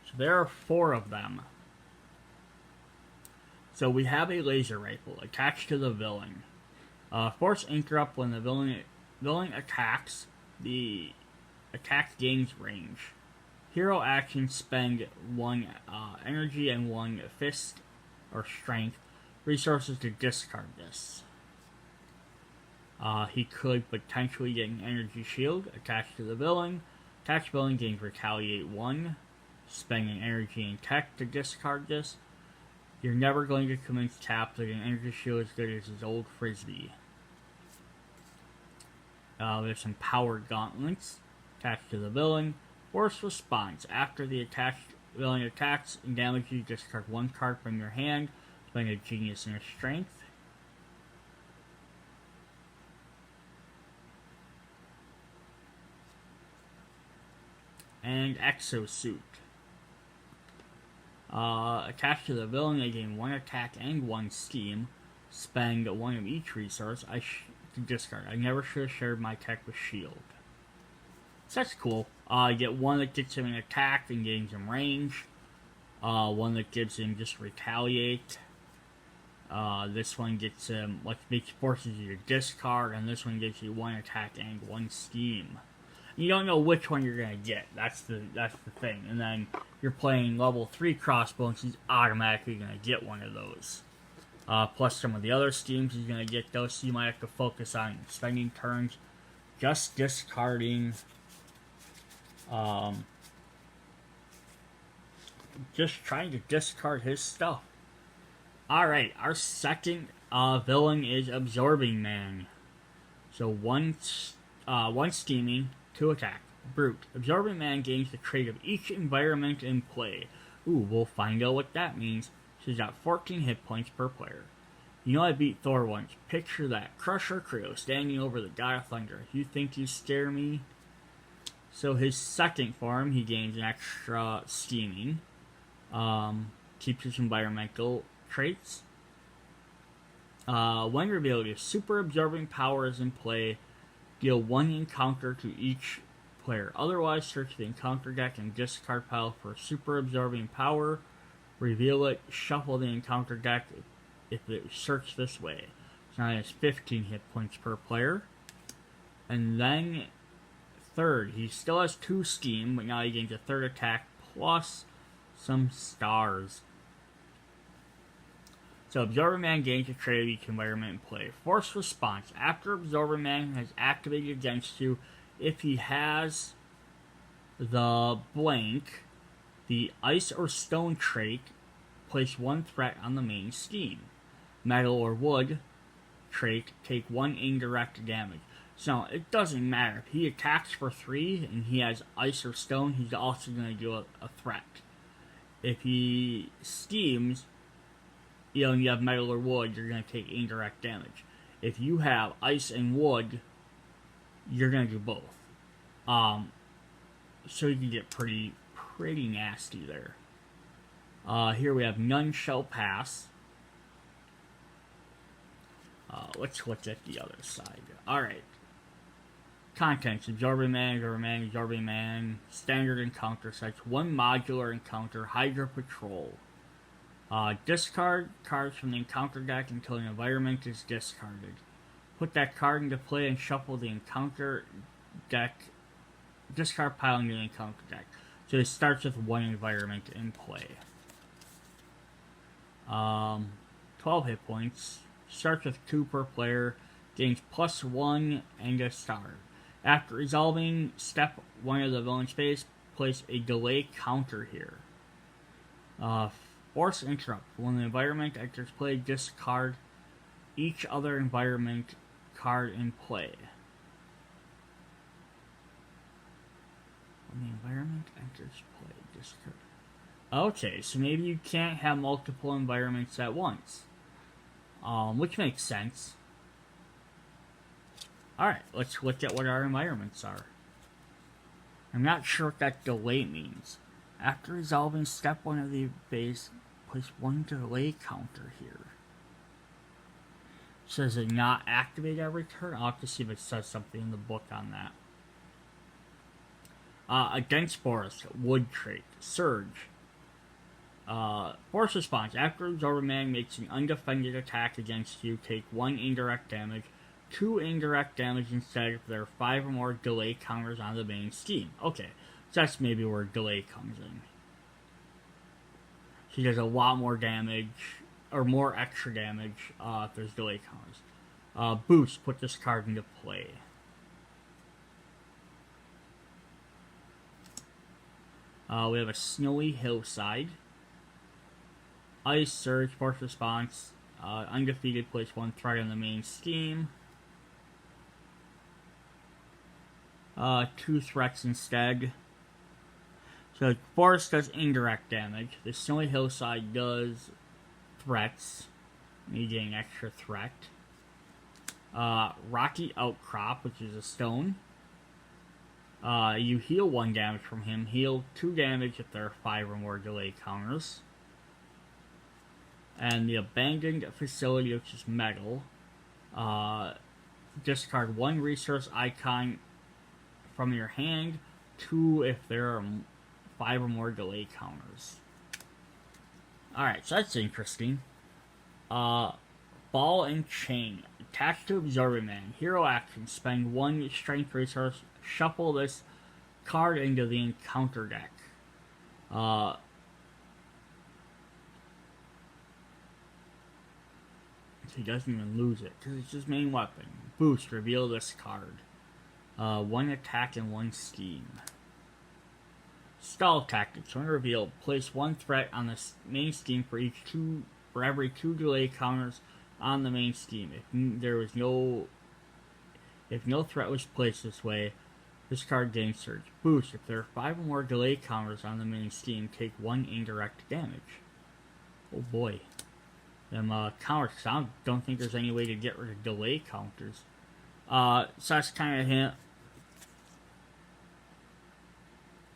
So there are 4 of them. So we have a laser rifle attached to the villain. Force Interrupt. When the villain attacks, the attack gains range. Hero action, spend 1 energy and 1 fist or strength resources to discard this. He could potentially get an energy shield attached to the villain. Attached villain gains retaliate 1. Spend an energy and tech to discard this. You're never going to commence tap with an energy shield as good as his old frisbee. There's some powered gauntlets attached to the villain. Force response. After the villain attacks and damages you, discard 1 card from your hand. Spend a genius and a strength. and Exosuit. Attached to the villain, they gain 1 attack and 1 steam. Spend 1 of each resource. To discard. I never should have shared my tech with Shield. So that's cool. You get 1 that gets him an attack and gains him range. 1 that gives him just retaliate. This one gets him, forces you to discard, and this one gives you 1 attack and 1 steam. You don't know which one you're gonna get. That's the thing. And then you're playing level 3 Crossbones, he's automatically gonna get 1 of those. Plus some of the other steams he's gonna get those, so you might have to focus on spending turns, just discarding, just trying to discard his stuff. Alright, our second villain is Absorbing Man. So 1 steaming, 2 attack. Brute. Absorbing Man gains the trait of each environment in play. Ooh, we'll find out what that means. She's got 14 hit points per player. You know I beat Thor once. Picture that. Crusher Creo standing over the God of Thunder. You think you scare me? So his second form, he gains an extra steaming. Keeps his environmental traits. When revealed, if super absorbing power is in play, deal 1 encounter to each player. Otherwise, search the encounter deck and discard pile for super absorbing power. Reveal it, shuffle the encounter deck if it searched this way. So now he has 15 hit points per player. And then, third, he still has 2 steam, but now he gains a 3rd attack plus some stars. So Absorbing Man gains a trait of each environment in play. Force response. After Absorbing Man has activated against you, if he has the blank, the ice or stone trait, place 1 threat on the main steam. Metal or wood trait, take 1 indirect damage. So it doesn't matter. If he attacks for 3 and he has ice or stone, he's also going to do a threat. If he steams, and you have metal or wood, you're going to take indirect damage. If you have ice and wood, you're going to do both. So you can get pretty nasty there. Here we have None Shall Pass. Let's look at the other side. Alright. Contents. Absorbing Man, Standard Encounter sets. 1 Modular Encounter, Hydra Patrol. Discard cards from the encounter deck until an environment is discarded. Put that card into play and shuffle the encounter deck. Discard pile into the encounter deck. So it starts with 1 environment in play. 12 hit points. Starts with 2 per player. Gains +1 and a star. After resolving step 1 of the villain's phase, place a delay counter here. Force Interrupt. When the environment enters play, discard each other environment card in play. When the environment enters play, discard. Okay, so maybe you can't have multiple environments at once. Which makes sense. Alright, let's look at what our environments are. I'm not sure what that delay means. After resolving step 1 of the phase, place 1 delay counter here. Says it not activate every turn. I'll have to see if it says something in the book on that. Against Forest, Wood trait, Surge. Force response. After Absorbing Man makes an undefended attack against you, take 1 indirect damage, 2 indirect damage instead if there are 5 or more delay counters on the main scheme. Okay, so that's maybe where delay comes in. She does a lot more damage, or more extra damage, if there's delay counters. Boost, put this card into play. We have a Snowy Hillside. Ice Surge, Force Response, Undefeated, place 1 threat on the main scheme. 2 threats instead. So Forest does indirect damage. The Snowy Hillside does threats. You get an extra threat. Rocky Outcrop, which is a stone. You heal 1 damage from him, heal 2 damage if there are 5 or more delay counters. And the Abandoned Facility, which is metal, discard 1 resource icon from your hand, 2 if there are 5 or more delay counters. Alright, so that's interesting. Ball and Chain. Attach to Absorbing Man. Hero action. Spend 1 strength resource. Shuffle this card into the encounter deck. He doesn't even lose it because it's his main weapon. Boost. Reveal this card. 1 attack and 1 scheme. Stall tactics. When revealed, place 1 threat on the main scheme for every 2 delay counters on the main scheme. If no threat was placed this way, this card gains surge. Boost. If there are 5 or more delay counters on the main scheme, take 1 indirect damage. Oh boy. Them counters. I don't think there's any way to get rid of delay counters. So that's kind of a hint.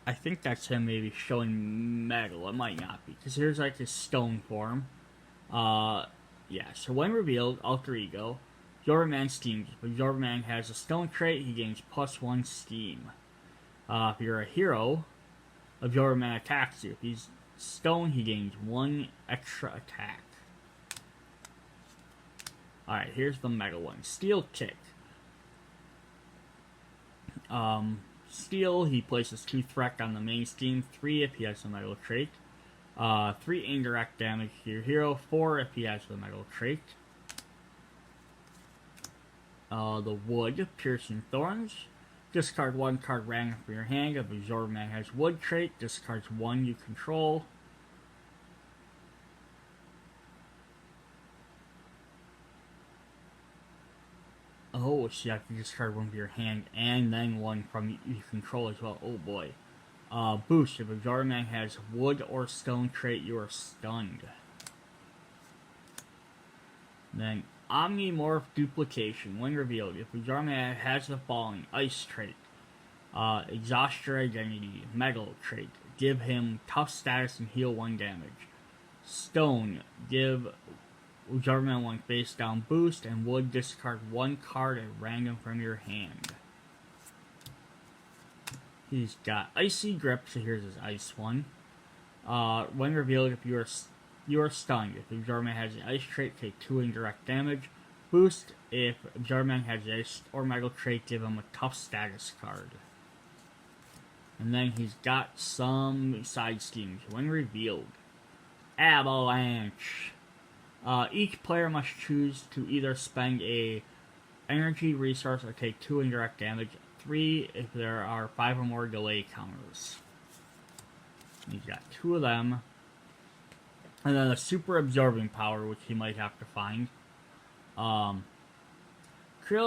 I think that's him maybe showing metal. It might not be, because here's like his stone form. Yeah, so when revealed, Alter Ego, Absorbing Man steams. If Absorbing Man has a stone trait, he gains +1 steam. If you're a hero, Absorbing Man attacks you. If he's stone, he gains 1 extra attack. Alright, here's the metal one. Steel Kick. Steel, he places 2 threat on the main scheme, 3 if he has the metal trait. 3 indirect damage to your hero, 4 if he has the metal trait. The Wood, Piercing Thorns. Discard 1 card random from your hand. If Absorbing Man has Wood trait, discards 1 you control. Oh, so you have to discard 1 from your hand and then 1 from you control as well. Oh boy. Boost. If Absorbing Man has Wood or Stone trait, you are stunned. Then Omnimorph Duplication. When revealed, if Absorbing Man has the following: Ice trait, Exhaust your identity, Metal trait, give him tough status and heal 1 damage. Stone, give Absorbing Man 1 face down boost, and Wood, discard 1 card at random from your hand. He's got Icy Grip, so here's his ice one. When revealed, if you are stunned. If Absorbing Man has an ice trait, take 2 indirect damage. Boost. If Absorbing Man has an ice or metal trait, give him a tough status card. And then he's got some side schemes. When revealed, Avalanche. Each player must choose to either spend a energy resource or take 2 indirect damage. 3 if there are 5 or more delay counters. He's got 2 of them. And then a super absorbing power, which he might have to find. Krill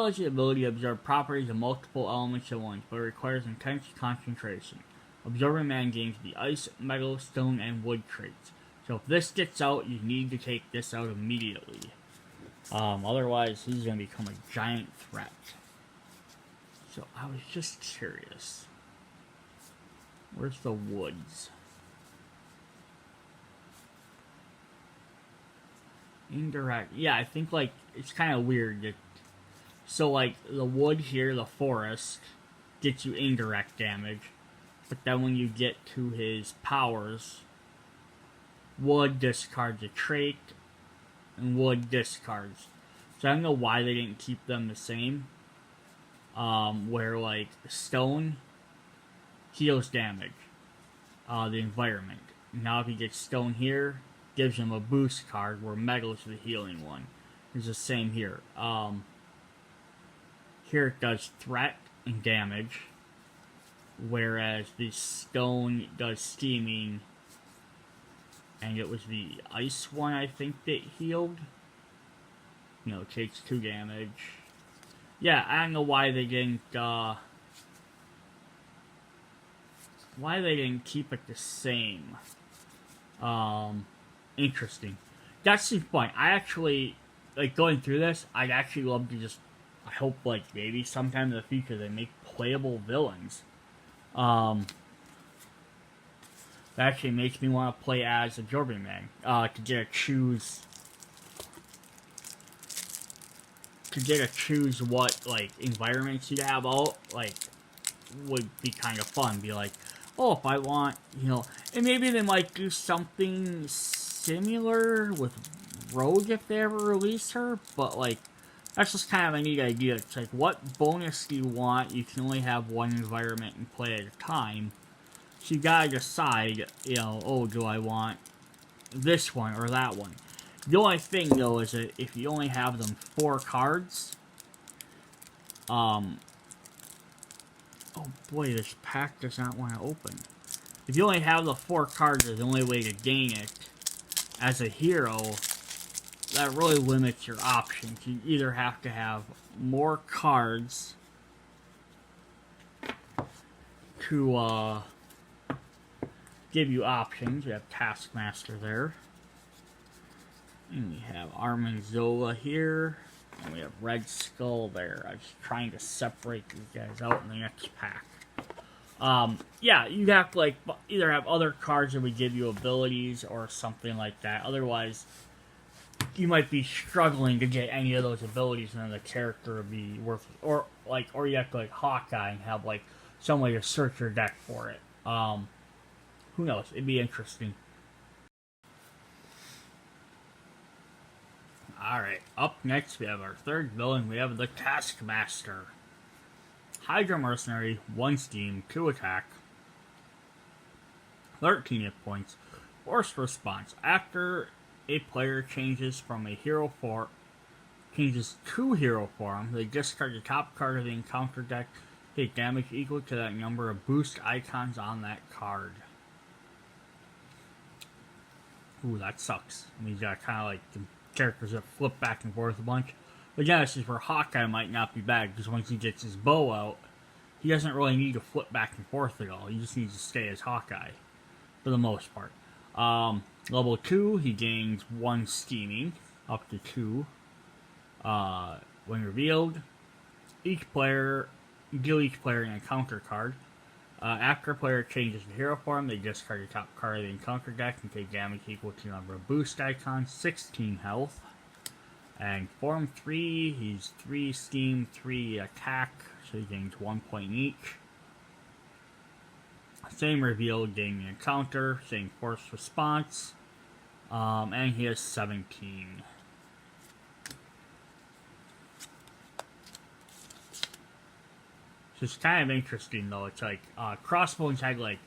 has the ability to absorb properties of multiple elements at once, but it requires intense concentration. Absorbing Man gains the ice, metal, stone, and wood traits. So if this gets out, you need to take this out immediately. Otherwise, he's going to become a giant threat. So I was just curious. Where's the woods? Indirect. Yeah, I think, like, it's kind of weird. So, like, the wood here, the forest, gets you indirect damage. But then when you get to his powers, wood discards a trait, and wood discards. So I don't know why they didn't keep them the same. Where, like, stone heals damage. The environment. Now if he gets stone here, gives him a boost card, where metal is the healing one. It's the same here. Here it does threat and damage, whereas the stone does steaming, and it was the ice one, I think, that healed. You know, takes 2 damage. Yeah, I don't know why they didn't, keep it the same. Interesting. That's the point. I actually, like, going through this, I'd actually love to just, I hope, like, maybe sometime in the future they make playable villains. That actually makes me want to play as Absorbing Man. To get to choose what like environments you'd have out, like, would be kind of fun. Be like, oh, if I want, and maybe they might do something similar with Rogue if they ever release her, but like, that's just kind of a neat idea. It's like, what bonus do you want? You can only have one environment and play at a time. So you gotta decide, oh, do I want this one or that one? The only thing, though, is that if you only have them 4 cards, oh boy, this pack does not want to open. If you only have the 4 cards, the only way to gain it as a hero, that really limits your options. You either have to have more cards to give you options. We have Taskmaster there. And we have Armin Zola here. And we have Red Skull there. I was trying to separate these guys out in the next pack. Yeah, you'd have to like either have other cards that would give you abilities or something like that. Otherwise, you might be struggling to get any of those abilities, and then the character would be worthless. Or you have to like Hawkeye and have like some way to search your deck for it. Who knows? It'd be interesting. Alright, up next we have our third villain. We have the Taskmaster. Hydra Mercenary, 1 steam, 2 attack, 13 hit points, force response. After a player changes to hero form, they discard the top card of the encounter deck, take damage equal to that number of boost icons on that card. Ooh, that sucks. I mean, you got kind of like the characters that flip back and forth a bunch. But yeah, this is where Hawkeye might not be bad, because once he gets his bow out, he doesn't really need to flip back and forth at all. He just needs to stay as Hawkeye, for the most part. Level 2, he gains 1 steaming, up to 2. When revealed, deal each player an encounter card. After a player changes to hero form, they discard the top card of the encounter deck and take damage equal to the number of boost icons, 16 health. And form 3, he's 3 steam, 3 attack, so he gains 1 point each. Same reveal, gain the encounter, same force response, and he has 17. So it's kind of interesting, though. It's like, Crossbones had like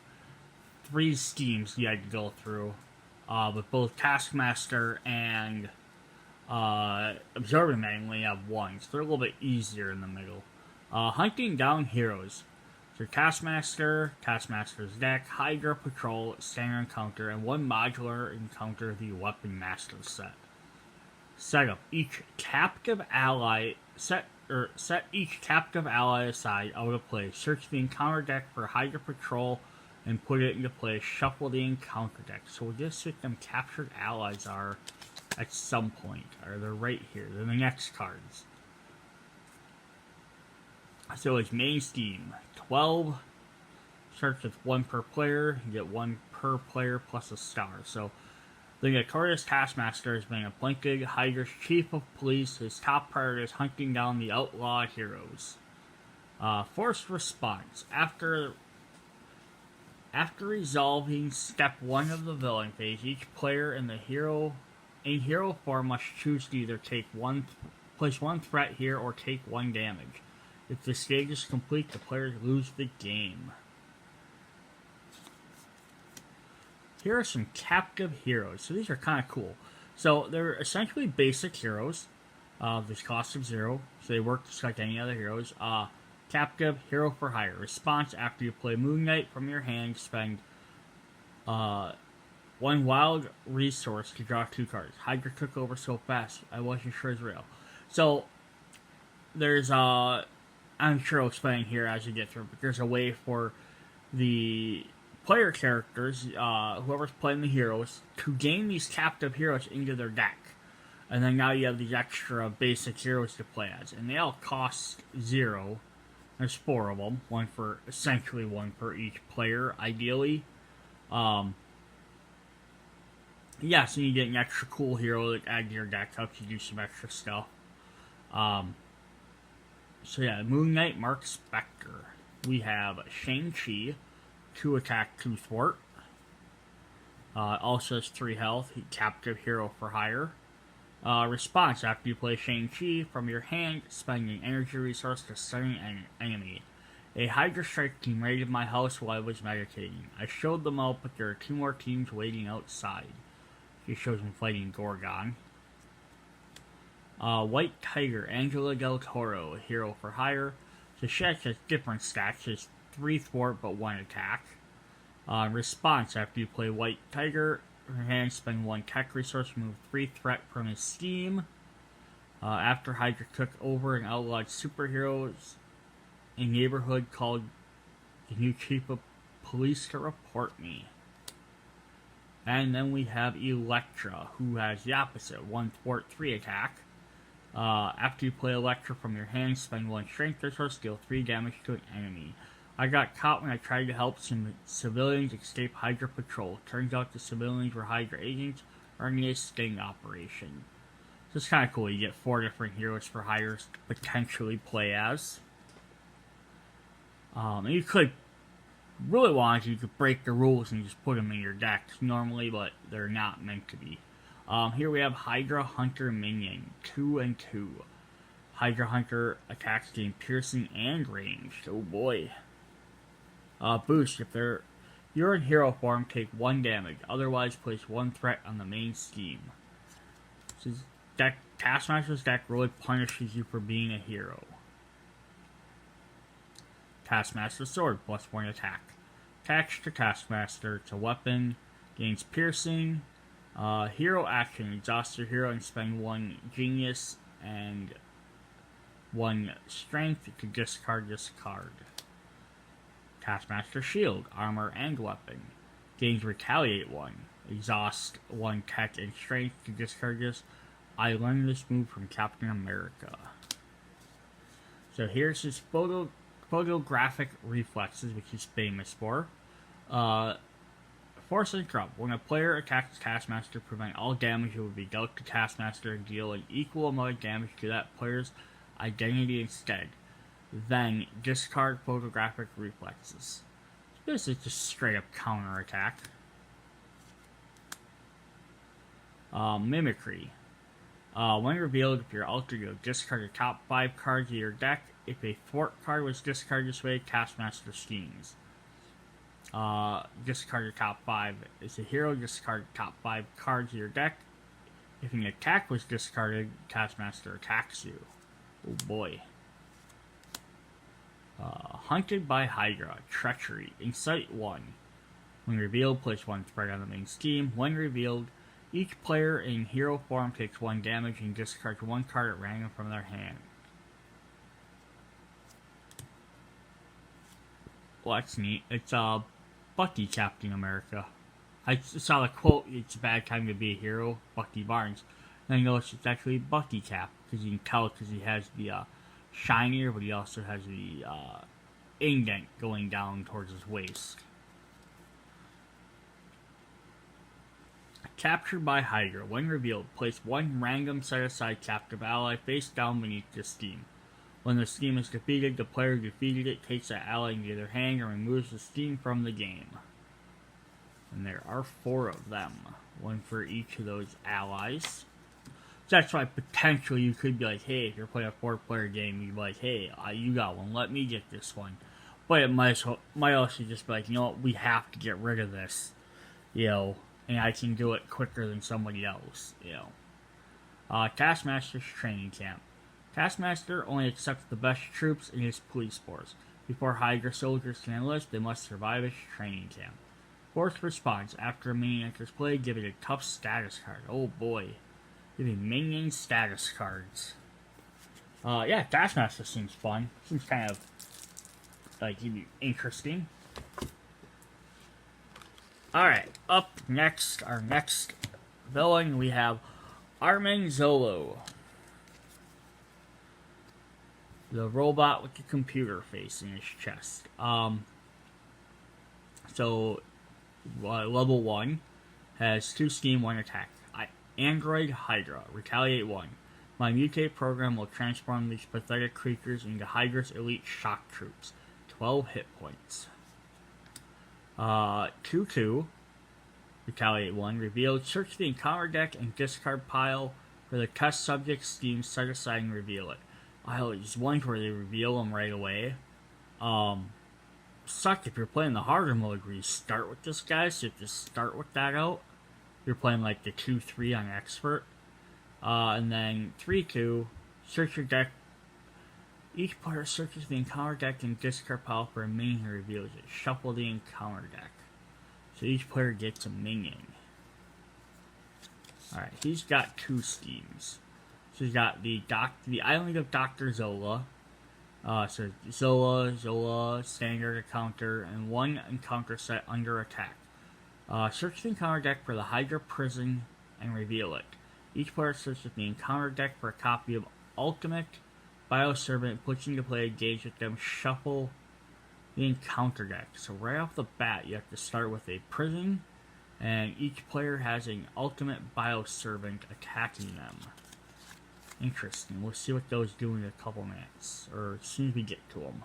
3 steams you had to go through, but both Taskmaster and Absorbing Man only have 1, so they're a little bit easier in the middle. Hunting down heroes. So Taskmaster's deck, Hydra Patrol, Standard Encounter, and 1 Modular Encounter, the Weapon Master set. Setup. Set each captive ally aside out of play. Search the encounter deck for Hydra Patrol and put it into play. Shuffle the encounter deck. So we'll just see what them captured allies are at some point. Or they're right here. They're the next cards. So it's main steam. 12. Starts with 1 per player. You get 1 per player plus a star. So the notorious Taskmaster has been appointed Hydra's chief of police. His top priority is hunting down the outlaw heroes. Forced response. After resolving step 1 of the villain phase, each player in hero form must choose to either place 1 threat here or take 1 damage. If the stage is complete, the players lose the game. Here are some captive heroes. So these are kind of cool. So they're essentially basic heroes. There's cost of 0, so they work just like any other heroes. Captive, hero for hire. Response: after you play Moon Knight from your hand, spend 1 wild resource to draw 2 cards. Hydra took over so fast, I wasn't sure it's real. So there's I'm sure I'll explain here as you get through, but there's a way for the player characters, whoever's playing the heroes, to gain these captive heroes into their deck. And then now you have these extra basic heroes to play as. And they all cost 0. There's 4 of them, essentially one for each player, ideally. Yeah, so you get an extra cool hero to add to your deck, helps you do some extra stuff. So yeah, Moon Knight, Mark Spector. We have Shang-Chi, 2 attack, 2 thwart. Also has 3 health, captive hero for hire. Response: after you play Shang-Chi from your hand, spend an energy resource to stun an enemy. A Hydra strike team raided my house while I was meditating. I showed them out, but there are 2 more teams waiting outside. She shows him fighting Gorgon. White Tiger, Angela Del Toro, a hero for hire. So she has different stats. She has 3 thwart but 1 attack. Response: after you play White Tiger, her hand, spend 1 tech resource, remove 3 threat from his scheme. After Hydra took over and outlawed superheroes, a neighborhood called the new chief of police to report me. And then we have Elektra, who has the opposite, 1 thwart, 3 attack. After you play Elektra from your hand, spend 1 strength resource, deal 3 damage to an enemy. I got caught when I tried to help some civilians escape Hydra Patrol. Turns out the civilians were Hydra agents running a sting operation. So it's kind of cool. You get 4 different heroes for hire to potentially play as. And you could, really want to, you could break the rules and just put them in your decks normally, but they're not meant to be. Here we have Hydra Hunter Minion, 2 and 2. Hydra Hunter attacks gain piercing and ranged. Oh boy. Boost: if you're in hero form, take 1 damage. Otherwise, place 1 threat on the main scheme. So Taskmaster's deck really punishes you for being a hero. Taskmaster Sword, plus 1 attack. Attached to Taskmaster, it's a weapon, gains piercing. Hero action: exhaust your hero and spend 1 genius and 1 strength to discard this card. Taskmaster Shield, armor and weapon. Gains retaliate 1. Exhaust 1 tech and strength to discard this. I learned this move from Captain America. So here's his photographic reflexes, which he's famous for. Force Interrupt: when a player attacks Taskmaster, prevent all damage that would be dealt to Taskmaster and deal an equal amount of damage to that player's identity instead. Then discard photographic reflexes. This is just straight up counter attack. Mimicry. When revealed, if you're altered, you'll discard the top 5 cards of your deck. If a thwart card was discarded this way, Taskmaster schemes. Discard your top 5. As a hero, discard the top 5 cards of your deck. If an attack was discarded, Taskmaster attacks you. Oh boy. Hunted by Hydra, Treachery, Insight 1. When revealed, place 1 threat on the main scheme. When revealed, each player in hero form takes 1 damage and discards 1 card at random from their hand. Well, that's neat. It's Bucky Captain America. I saw the quote, "It's a bad time to be a hero," Bucky Barnes. And I noticed it's actually Bucky Cap, because you can tell because he has the shinier, but he also has the indent going down towards his waist. Captured by Hydra. When revealed, place 1 random set-aside captive ally face down beneath the scheme. When the scheme is defeated, the player who defeated it takes that ally into their hand and removes the scheme from the game. And there are 4 of them. 1 for each of those allies. So that's why potentially you could be like, hey, if you're playing a 4-player game, you'd be like, hey, you got one, let me get this one. But it might also just be like, you know what, we have to get rid of this. You know, and I can do it quicker than somebody else, you know. Taskmaster's Training Camp. Taskmaster only accepts the best troops in his police force. Before Hydra soldiers can enlist, they must survive his training camp. Fourth response: after a minion enters play, give it a tough status card. Oh boy. Giving minion status cards. Yeah, Taskmaster seems fun. Seems kind of, like, interesting. Alright, up next, our next villain, we have Armin Zolo. The robot with the computer face in his chest. Level 1 has 2 steam, 1 attack. Android Hydra, Retaliate 1. My mutate program will transform these pathetic creatures into Hydra's elite shock troops. 12 hit points. 2-2, Retaliate 1. Revealed, search the encounter deck and discard pile for the test subject steam, set aside and reveal it. There's ones where they reveal them right away. Suck if you're playing the harder mode where you start with this guy, so you have to start with that out. You're playing like the 2-3 on Expert. And then 3-2, search your deck. Each player searches the encounter deck and discard pile for a minion and reveals it. Shuffle the encounter deck. So each player gets a minion. Alright, he's got 2 schemes. So he's got the Island of Dr. Zola. So Zola, standard encounter, and 1 encounter set under attack. Search the encounter deck for the Hydra prison and reveal it. Each player searches the encounter deck for a copy of Ultimate Bioservant, puts into play, engage with them, shuffle the encounter deck. So right off the bat, you have to start with a prison, and each player has an Ultimate Bioservant attacking them. Interesting. We'll see what those do in a couple minutes, or as soon as we get to them.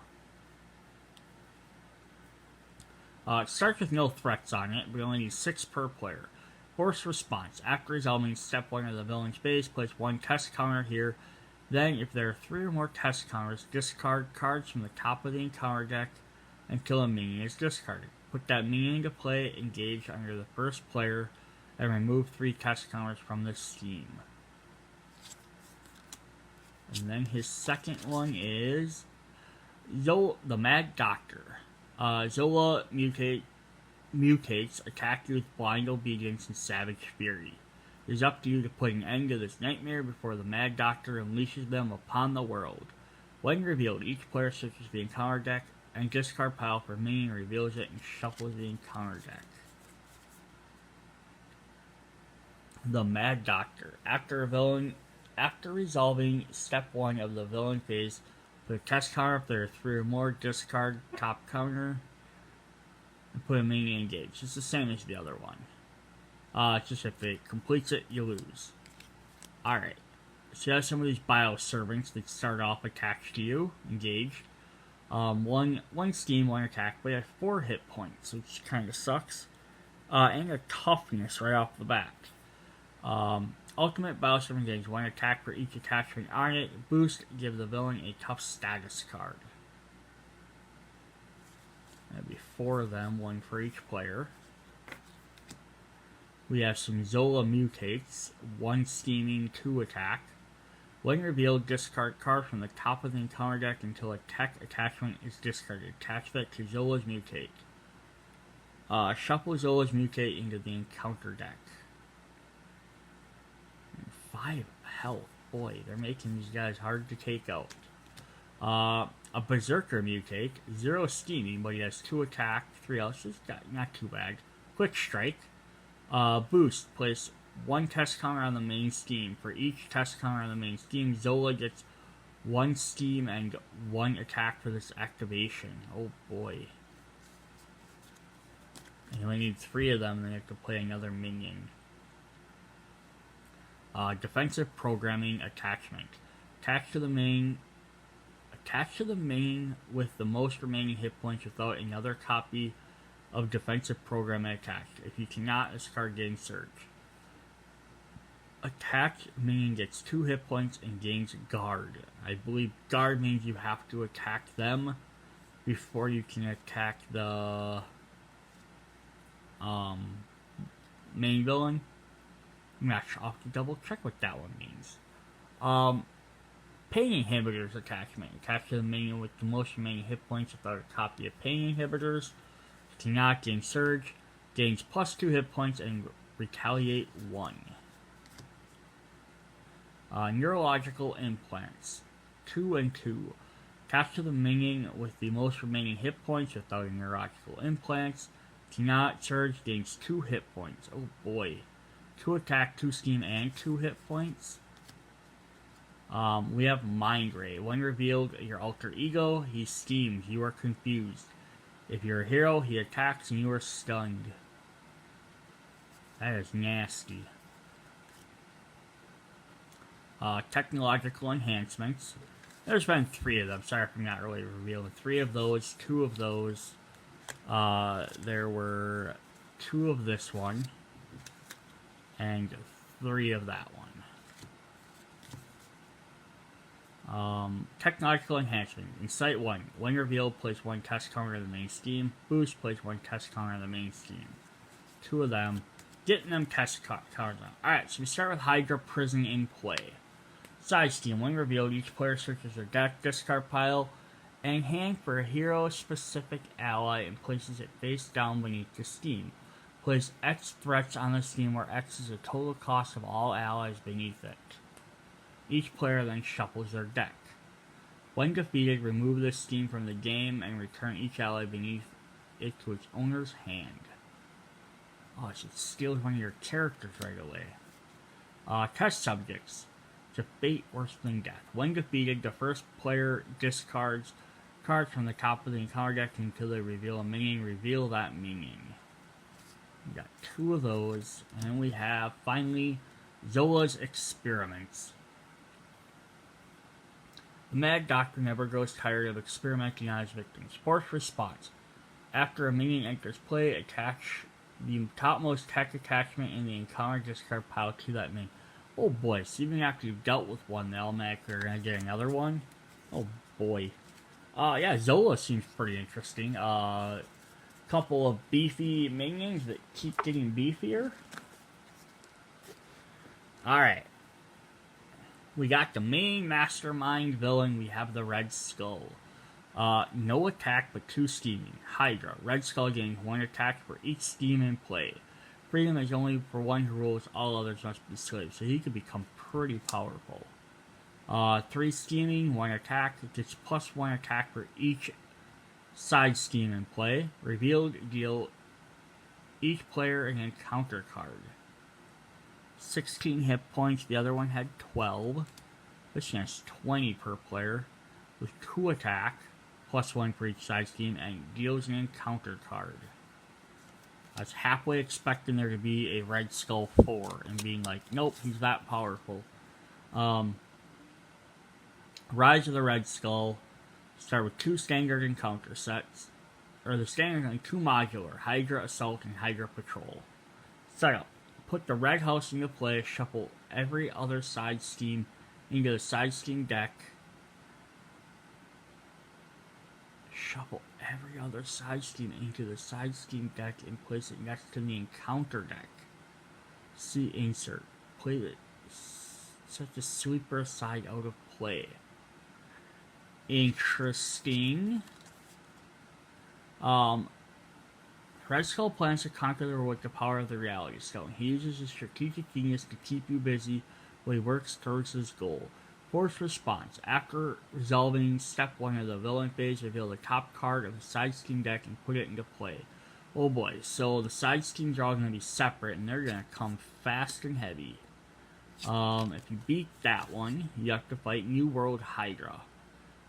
It starts with no threats on it, but we only need 6 per player. Force response. After resolving step 1 of the villain's base, place 1 test counter here. Then, if there are 3 or more test counters, discard cards from the top of the encounter deck until a minion is discarded. Put that minion into play, engage under the first player, and remove 3 test counters from the scheme. And then his second one is Zola, the Mad Doctor. Zola mutates, attack you with blind obedience and savage fury. It is up to you to put an end to this nightmare before the Mad Doctor unleashes them upon the world. When revealed, each player searches the encounter deck and discard pile for minion, reveals it, and shuffles the encounter deck. The Mad Doctor. After resolving step 1 of the villain phase, put a test counter if there are 3 or more, discard top counter, and put a minion engaged. It's the same as the other one. It's just if it completes it, you lose. Alright. So you have some of these bioservants that start off attached to you, engaged. One steam, 1 attack, but you have 4 hit points, which kind of sucks. And a toughness right off the bat. Ultimate Bioservant gains 1 attack for each attachment on it. Boost, give the villain a tough status card. That'd be 4 of them, 1 for each player. We have some Zola mutates, 1 steaming, 2 attack. When revealed, discard card from the top of the encounter deck until a tech attachment is discarded. Attach that to Zola's mutate. Shuffle Zola's mutate into the encounter deck. 5 health. Boy, they're making these guys hard to take out. A Berserker mutate, 0 steaming, but he has 2 attack, 3 else. It's not too bad. Quick Strike. Boost, place 1 test counter on the main steam. For each test counter on the main steam, Zola gets 1 steam and 1 attack for this activation. Oh boy. And you only need 3 of them, and then you have to play another minion. Defensive Programming Attachment. Attach to the main with the most remaining hit points without another copy of defensive programming attached. If you cannot, this card gains surge. Attached minion gets 2 hit points and gains guard. I believe guard means you have to attack them before you can attack the main villain. I'm not sure. I'll have to double check what that one means. Pain Inhibitors attachment. Attach to the minion with the most remaining hit points without a copy of Pain Inhibitors. Cannot gain Surge. Gains plus 2 hit points and Retaliate 1. Neurological Implants. 2 and 2. Attach to the minion with the most remaining hit points without a neurological implants. Cannot Surge. Gains 2 hit points. Oh boy. 2 attack, 2 scheme, and 2 hit points. We have Mind Ray. When revealed, your alter ego, he steams. You are confused. If you're a hero, he attacks and you are stunned. That is nasty. Technological enhancements. There's been 3 of them. Sorry if I'm not really revealing. 3 of those, 2 of those. There were 2 of this one. And 3 of that one. Technological enhancement. In Site 1, when revealed, place 1 test counter in the main steam. Boost, place 1 test counter in the main steam. 2 of them. Getting them test counters on. Alright, so we start with Hydra Prison in play. Side steam. When revealed, each player searches their deck, discard pile, and hand for a hero-specific ally and places it face down beneath the steam. Place X threats on the steam where X is the total cost of all allies beneath it. Each player then shuffles their deck. When defeated, remove the steam from the game and return each ally beneath it to its owner's hand. Oh, it steals one of your characters right away. Test subjects. It's a fate worse than death. When defeated, the first player discards cards from the top of the encounter deck until they reveal a minion. Reveal that minion. We got 2 of those. And we have, finally, Zola's Experiments. The Mad Doctor never grows tired of experimenting on his victims. Force response. After a minion enters play, attach the topmost tech attachment in the encounter discard pile to that minion. Oh boy, so even after you've dealt with one, they automatically are going to get another one? Oh boy. Yeah, Zola seems pretty interesting. Couple of beefy minions that keep getting beefier. Alright. We got the main mastermind villain. We have the Red Skull. No attack, but 2 steaming. Hydra. Red Skull getting 1 attack for each steam in play. Freedom is only for one who rules, all others must be slaves. So he could become pretty powerful. 3 steaming, 1 attack. It gets plus 1 attack for each side steam in play. Revealed, deal each player an encounter card. 16 hit points. The other one had 12. This one has 20 per player. With 2 attack, plus 1 for each side steam, and deals an encounter card. I was halfway expecting there to be a Red Skull 4, and being like, nope, he's that powerful. Rise of the Red Skull. Start with 2 standard encounter sets. Or the standard and 2 modular. Hydra Assault and Hydra Patrol. Setup. Put the red house into play. Shuffle every other side steam into the side steam deck. Shuffle every other side steam into the side steam deck and place it next to the encounter deck. See insert. Play it. Set the sweeper side out of play. Interesting. Red Skull plans to conquer the world with the power of the Reality Stone. He uses his strategic genius to keep you busy while he works towards his goal. Force response. After resolving step 1 of the villain phase, reveal the top card of the side steam deck and put it into play. Oh boy, so the side steams are all going to be separate and they're going to come fast and heavy. If you beat that one, you have to fight New World Hydra.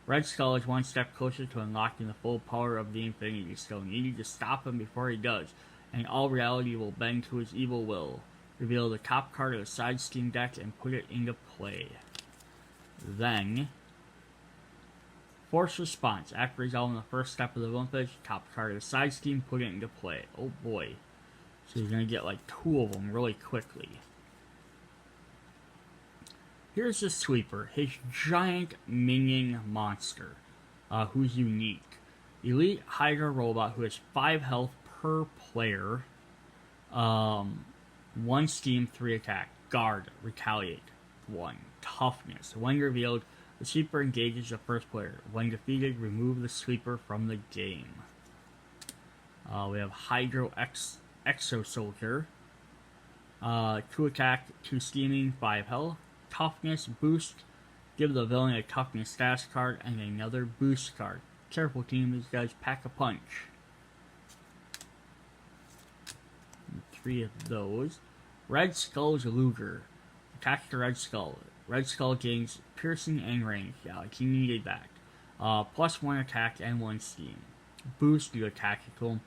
Red Skull is 1 step closer to unlocking the full power of the Infinity Stone. You need to stop him before he does, and all reality will bend to his evil will. Reveal the top card of the side steam deck and put it into play. Then, Force response. After resolving the first step of the villain phase, top card of the side steam, put it into play. Oh boy. So you're going to get like 2 of them really quickly. Here's the sweeper. His giant minion monster, who's unique. Elite Hydra robot who has 5 health per player. 1 steam, 3 attack. Guard, retaliate. 1. Toughness. When revealed, the sweeper engages the first player. When defeated, remove the sweeper from the game. We have Hydro Exo Soldier. 2 attack, 2 steaming, 5 health. Toughness boost. Give the villain a toughness status card and another boost card. Careful team, these guys pack a punch. 3 of those. Red Skull's Luger. Attach the Red Skull. Red Skull gains piercing and range. Yeah, like he needed that. Plus 1 attack and 1 steam. Boost you attack to him.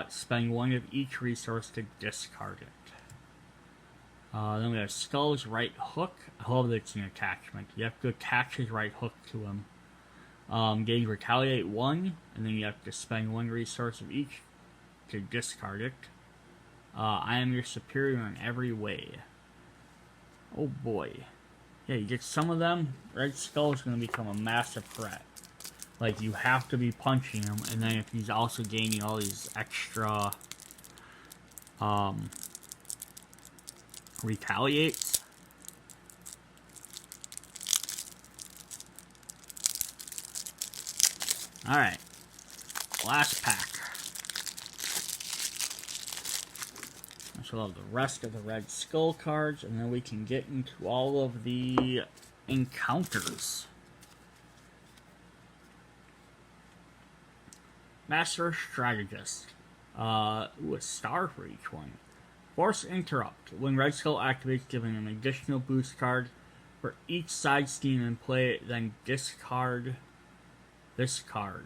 Spend 1 of each resource to discard it. Then we have Skull's right hook. I love that it's an attachment. You have to attach his right hook to him. Gain retaliate 1, and then you have to spend 1 resource of each to discard it. I am your superior in every way. Oh boy. Yeah, you get some of them, Red Skull is going to become a massive threat. Like, you have to be punching him, and then if he's also gaining all these extra, retaliates. Alright. Last pack. So I'll have the rest of the Red Skull cards, and then we can get into all of the encounters. Master Strategist. A star for each one. Force Interrupt. When Red Skull activates, give him an additional boost card for each side steam in play, then discard this card.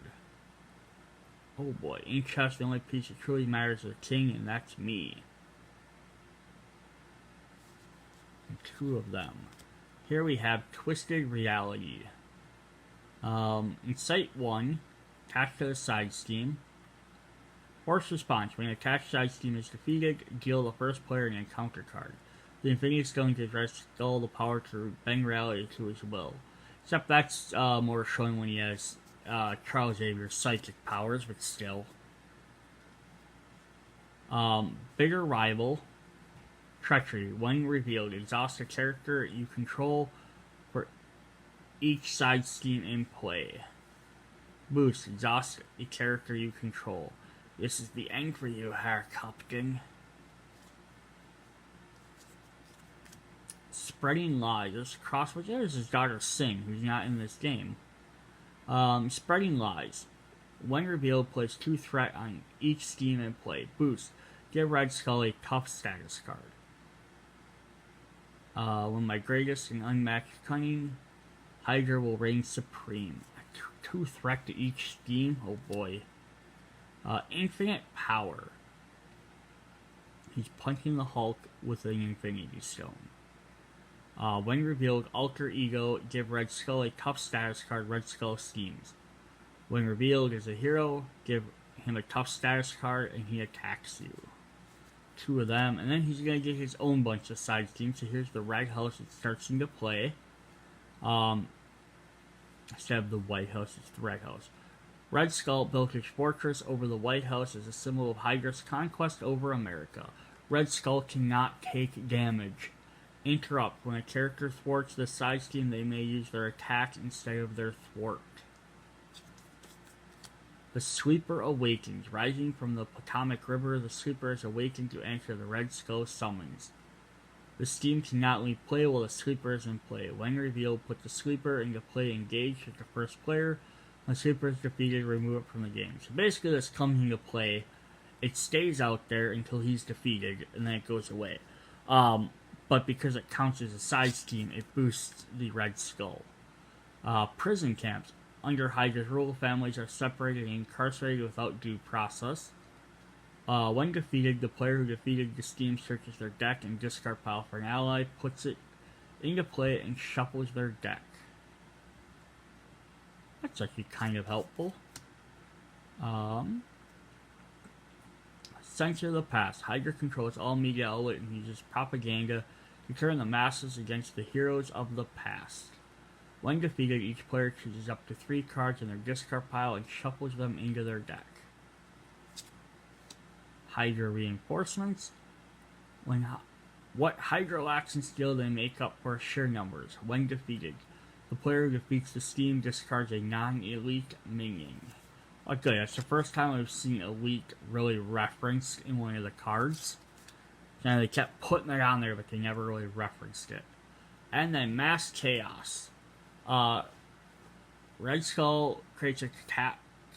Oh boy. In chest, the only piece that truly matters is the king, and that's me. 2 of them. Here we have Twisted Reality. Incite 1, attach to the side steam. Force Response. When an attached side steam is defeated, deal the first player an encounter card. The Infinity Stone gives Red Skull the power to bend reality to his will. Except that's more showing when he has Charles Xavier's psychic powers, but still. Bigger Rival. Treachery. When revealed, exhaust a character you control for each side steam in play. Boost. Exhaust a character you control. This is the end for you, Herr Captain. Spreading Lies. This Crossbones. There's his daughter Sing, who's not in this game. Spreading Lies. When revealed, place 2 threat on each steam in play. Boost. Give Red Skull a tough status card. When my greatest and unmatched cunning, Hydra will reign supreme. 2 threat to each steam. Oh boy. Infinite Power. He's punching the Hulk with an Infinity Stone. When revealed, Alter Ego, give Red Skull a tough status card, Red Skull schemes. When revealed as a hero, give him a tough status card and he attacks you. 2 of them, and then he's going to get his own bunch of side schemes. So here's the Red House that starts into play. Instead of the White House, it's the Red House. Red Skull built his fortress over the White House as a symbol of Hydra's conquest over America. Red Skull cannot take damage. Interrupt. When a character thwarts the side steam, they may use their attack instead of their thwart. The Sweeper Awakens. Rising from the Potomac River, the Sweeper is awakened to answer the Red Skull summons. The steam cannot leave play while the Sweeper is in play. When revealed, put the Sweeper into play engaged with the first player. When the Sweeper is defeated, remove it from the game. So basically this comes into play. It stays out there until he's defeated, and then it goes away. But because it counts as a side steam, it boosts the Red Skull. Prison camps. Under Hydra's rule, families are separated and incarcerated without due process. When defeated, the player who defeated the steam searches their deck and discard pile for an ally, puts it into play, and shuffles their deck. That's actually kind of helpful. Censor the past. Hydra controls all media outlets and uses propaganda to turn the masses against the heroes of the past. When defeated, each player chooses up to 3 cards in their discard pile and shuffles them into their deck. Hydra reinforcements. What Hydra lacks in skill, they make up for sheer numbers. When defeated, the player who defeats the steam discards a non-elite minion. Oh good, that's the first time I've seen elite really referenced in one of the cards. And they kept putting it on there, but they never really referenced it. And then Mass Chaos. Red Skull creates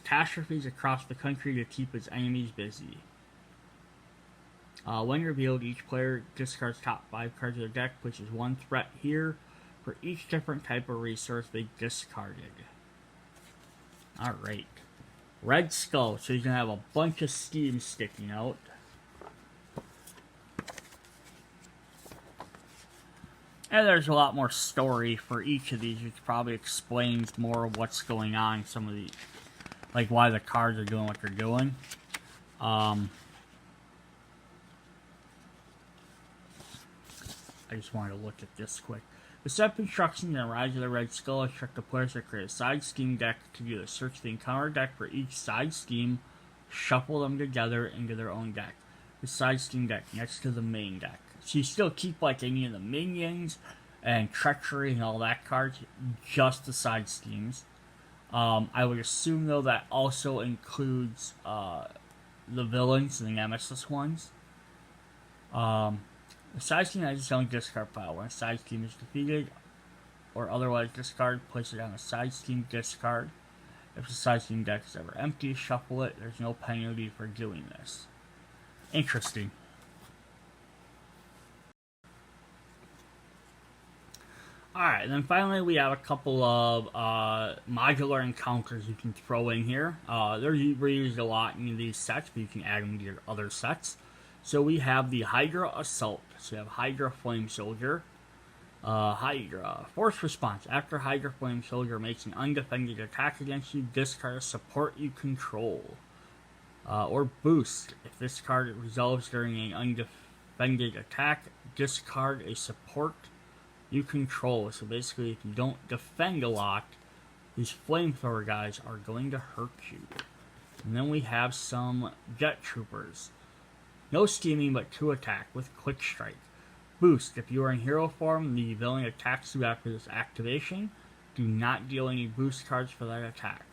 catastrophes across the country to keep its enemies busy. When revealed, each player discards top 5 cards of their deck, which is 1 threat here for each different type of resource they discarded. Alright. Red Skull, so he's going to have a bunch of steam sticking out. And there's a lot more story for each of these, which probably explains more of what's going on. Some of the, like why the cards are doing what they're doing. I just wanted to look at this quick. The set instructions in Rise of the Red Skull instruct the players to create a side scheme deck to do the search the encounter deck for each side scheme, shuffle them together into their own deck. The side scheme deck next to the main deck. So you still keep like any of the minions and treachery and all that cards, just the side schemes. I would assume though that also includes the villains and the nemesis ones. The side scheme has its own discard pile. When a side scheme is defeated or otherwise discarded, place it on a side scheme discard. If the side scheme deck is ever empty, shuffle it. There's no penalty for doing this. Interesting. Alright, and then finally we have a couple of modular encounters you can throw in here. They're reused a lot in these sets, but you can add them to your other sets. So we have the Hydra Assault. So you have Hydra Flame Soldier. Hydra Force Response. After Hydra Flame Soldier makes an undefended attack against you, discard a support you control. Or Boost. If this card resolves during an undefended attack, discard a support you control. So basically, if you don't defend a lot, these flamethrower guys are going to hurt you. And then we have some Jet Troopers. No scheming, but 2 attack with Quick Strike. Boost. If you are in hero form, the villain attacks you after this activation. Do not deal any boost cards for that attack.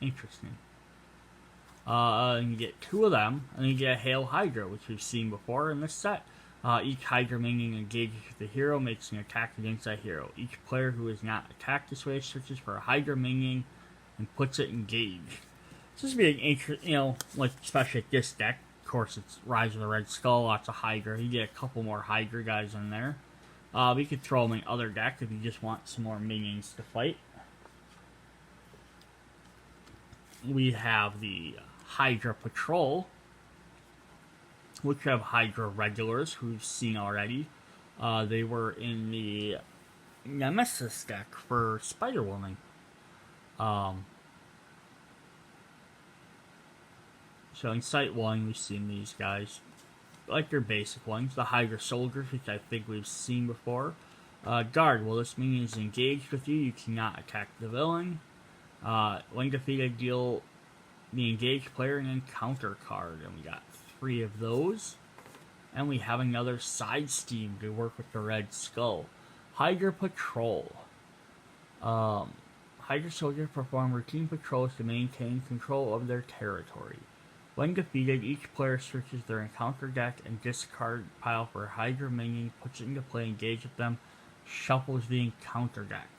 Interesting. And you get 2 of them, and you get a Hail Hydra, which we've seen before in this set. Each Hydra minion engages with the hero makes an attack against that hero. Each player who is not attacked this way searches for a Hydra minion and puts it engaged. This would be an interesting, like especially at this deck. Of course, it's Rise of the Red Skull, lots of Hydra. You get a couple more Hydra guys in there. We could throw them in other deck if you just want some more minions to fight. We have the Hydra Patrol, which have Hydra regulars who we've seen already. They were in the Nemesis deck for Spider-Woman. So in Site 1, we've seen these guys, like their basic ones. The Hydra Soldiers, which I think we've seen before. Guard, well this minion is engaged with you, you cannot attack the villain. When defeated, deal the engaged player an encounter card, and we got 3 of those. And we have another side scheme to work with the Red Skull. Hydra Patrol. Hydra soldiers perform routine patrols to maintain control of their territory. When defeated, each player searches their encounter deck and discard pile for a Hydra minion, puts it into play, engages with them, shuffles the encounter deck.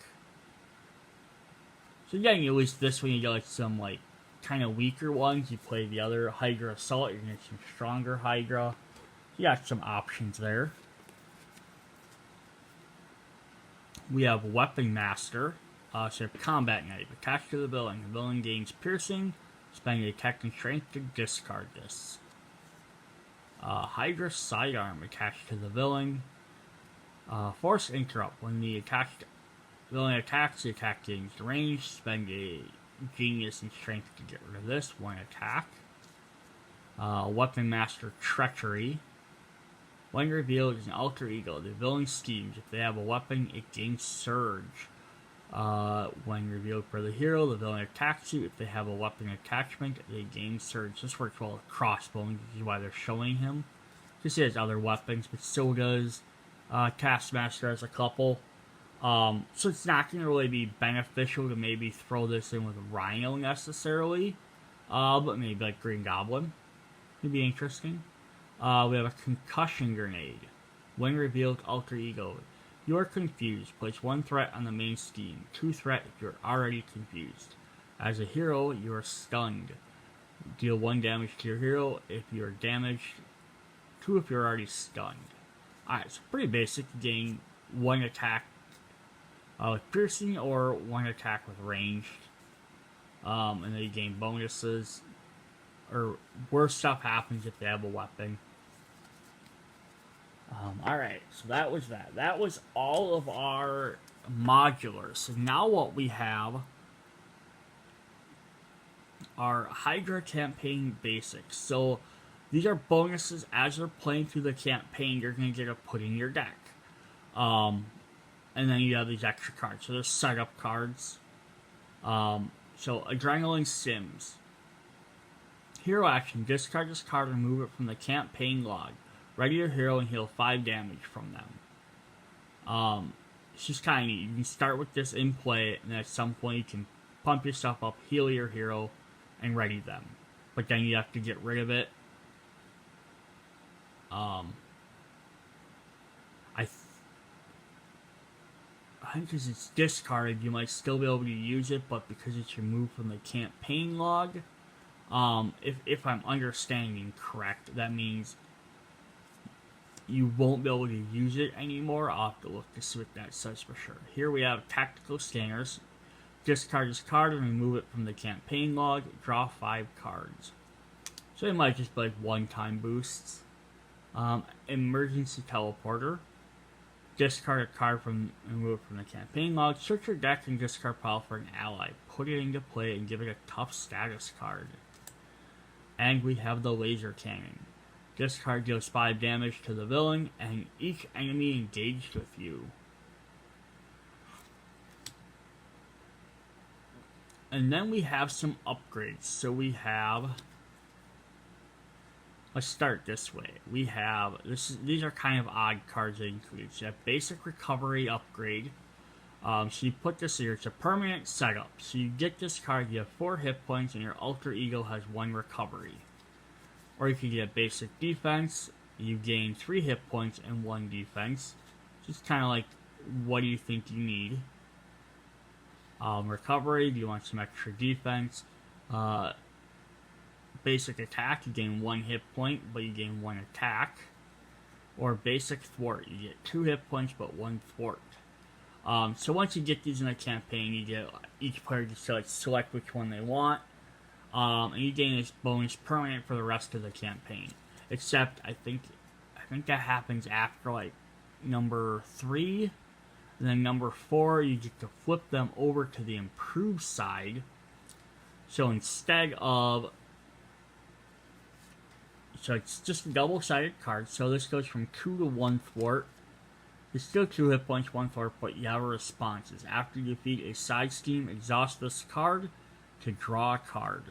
So getting at least this one, you get like some like kind of weaker ones. You play the other Hydra Assault, you're gonna get some stronger Hydra. You got some options there. We have Weapon Master. So you have Combat Knife. Attached to the villain. The villain gains piercing. Spend a tech and strength to discard this. Hydra Sidearm attached to the villain. Force Interrupt. When the villain attacks, the attack gains range. Spend a genius and strength to get rid of this. 1 attack. Weapon Master Treachery. When revealed as an alter ego, the villain schemes. If they have a weapon, it gains surge. When revealed for the hero, the villain attacks you. If they have a weapon attachment, they gain surge. This works well with Crossbones, which is why they're showing him. This has other weapons, but so does Taskmaster has a couple. So it's not going to really be beneficial to maybe throw this in with Rhino necessarily. But maybe like Green Goblin. It'd be interesting. We have a Concussion Grenade. When revealed, alter ego. You are confused. Place 1 threat on the main scheme. 2 threat if you're already confused. As a hero, you are stunned. Deal 1 damage to your hero. If you are damaged, 2 if you're already stunned. Alright, so pretty basic. Gain 1 attack with piercing or 1 attack with ranged. And then you gain bonuses. Or worse stuff happens if they have a weapon. Alright, so that was that. That was all of our modulars. So now what we have are Hydra campaign basics. So these are bonuses as you're playing through the campaign. You're going to get to put in your deck. And then you have these extra cards. So there's setup cards. So Adrenaline Sims. Hero action. Discard this card and remove it from the campaign log. Ready your hero and heal 5 damage from them. It's just kind of neat. You can start with this in play, and at some point you can pump yourself up, heal your hero, and ready them. But then you have to get rid of it. I think because it's discarded, you might still be able to use it, but because it's removed from the campaign log, if I'm understanding correct, that means you won't be able to use it anymore. I'll have to look to see what that says for sure. Here we have Tactical Scanners. Discard this card and remove it from the campaign log. Draw 5 cards. So it might just be like one-time boosts. Emergency Teleporter. Discard a card and remove it from the campaign log. Search your deck and discard pile for an ally. Put it into play and give it a tough status card. And we have the Laser Cannon. This card deals 5 damage to the villain and each enemy engaged with you. And then we have some upgrades. So we have... Let's start this way. We have... These are kind of odd cards that include. So you have Basic Recovery Upgrade. So you put this here. It's a permanent setup. So you get this card, you have 4 hit points, and your alter ego has 1 recovery. Or you can get Basic Defense. You gain 3 hit points and 1 defense. Just kind of like, what do you think you need? Recovery, do you want some extra defense? Basic Attack, you gain 1 hit point, but you gain 1 attack. Or Basic Thwart, you get 2 hit points, but 1 thwart. So once you get these in a campaign, you get each player to select which one they want. And you gain this bonus permanent for the rest of the campaign. Except, I think that happens after, like, number 3. And then number 4, you get to flip them over to the improved side. So instead of... So it's just a double-sided card. So this goes from 2 to 1 thwart. It's still 2 hit points, 1 thwart, but you have a responses. After you defeat a side scheme, exhaust this card to draw a card.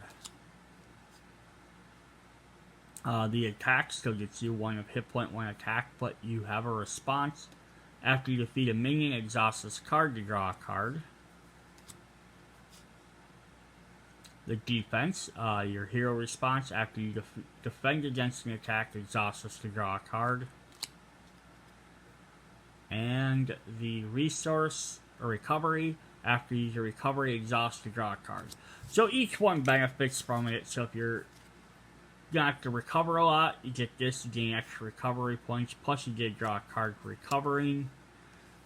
The attack still gets you 1 of hit point, 1 attack, but you have a response. After you defeat a minion, exhaust this card to draw a card. The defense, your hero response, after you defend against an attack, exhaust this to draw a card. And the resource, or recovery, after you use your recovery, exhaust to draw a card. So each one benefits from it. So if you're gonna have to recover a lot, you get this, you gain extra recovery points, plus you get to draw a card for recovering.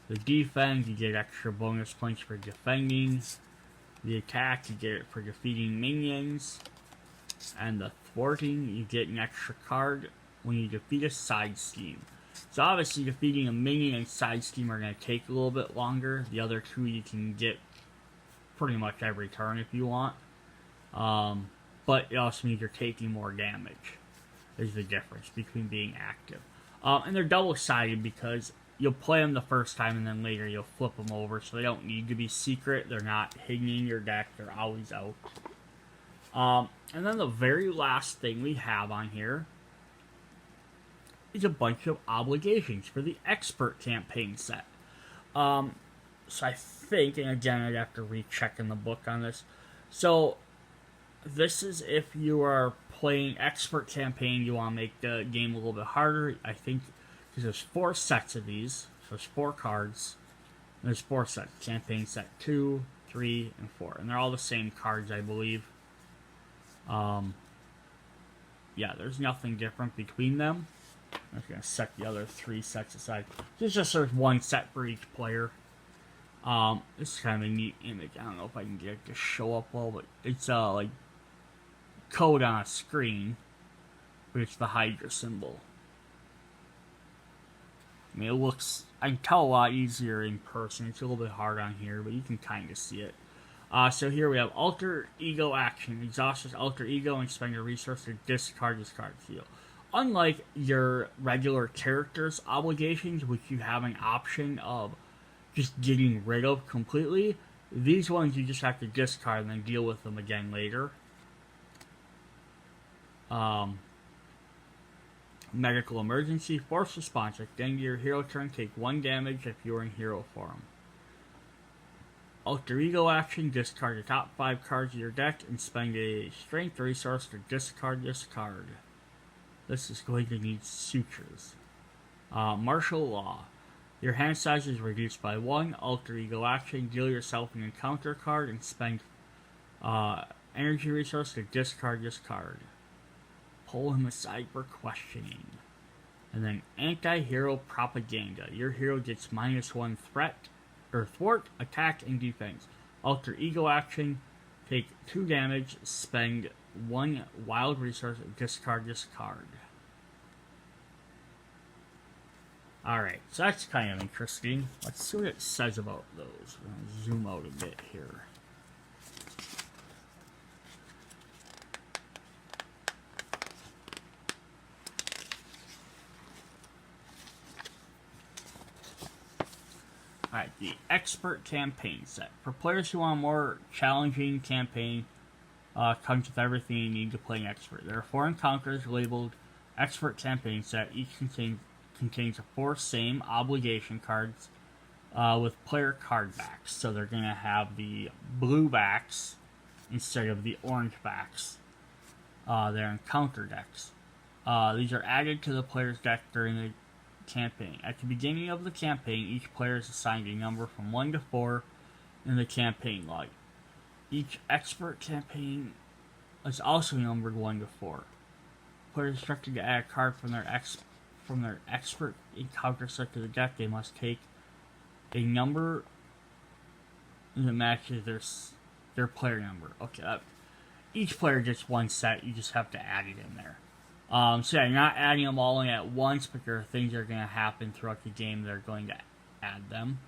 The defense, you get extra bonus points for defending. The attack, you get it for defeating minions. And the thwarting, you get an extra card when you defeat a side scheme. So obviously defeating a minion and side scheme are going to take a little bit longer. The other 2 you can get pretty much every turn if you want. But it also means you're taking more damage. Is the difference between being active. And they're double-sided because you'll play them the first time and then later you'll flip them over. So they don't need to be secret. They're not hidden in your deck. They're always out. And then the very last thing we have on here is a bunch of obligations for the Expert campaign set. So I think, and again I'd have to recheck in the book on this. So this is if you are playing Expert campaign, you want to make the game a little bit harder. I think because there's 4 sets of these, so there's 4 cards. And there's 4 sets: campaign set 2, 3, and 4, and they're all the same cards, I believe. Yeah, there's nothing different between them. I'm just going to set the other 3 sets aside. This just serves 1 set for each player. This is kind of a neat image. I don't know if I can get it to show up well, but it's like code on a screen, but it's the Hydra symbol. I mean, it looks, I can tell a lot easier in person. It's a little bit hard on here, but you can kind of see it. So here we have alter ego action. Exhaust this alter ego and spend your resource to discard this card field. Unlike your regular character's obligations, which you have an option of just getting rid of completely, these ones you just have to discard and then deal with them again later. Medical emergency, force response. At the end of your hero turn, take 1 damage if you're in hero form. Alter ego action, discard the top 5 cards of your deck and spend a strength resource to discard this card. This is going to need sutures. Martial law. Your hand size is reduced by 1. Alter ego action, deal yourself an encounter card and spend energy resource to discard this card. Pull him aside for questioning. And then anti-hero propaganda. Your hero gets -1 threat, or thwart, attack, and defense. Alter ego action, take 2 damage, spend 1 wild resource, and discard this card. Alright, so that's kind of interesting. Let's see what it says about those. We're going to zoom out a bit here. Alright, the Expert Campaign set. For players who want a more challenging campaign, comes with everything you need to play an expert. There are 4 encounters labeled Expert Campaign set. Each contains 4 same obligation cards with player card backs. So they're going to have the blue backs instead of the orange backs. They're encounter decks. These are added to the player's deck during the campaign. At the beginning of the campaign, each player is assigned a number from 1 to 4 in the campaign log. Each expert campaign is also numbered 1 to 4. Players instructed to add a card from their expert encounter set to the deck. They must take a number that matches their player number. Okay, each player gets 1 set. You just have to add it in there. So yeah, you're not adding them all in at once, but there are things that are going to happen throughout the game that are going to add them.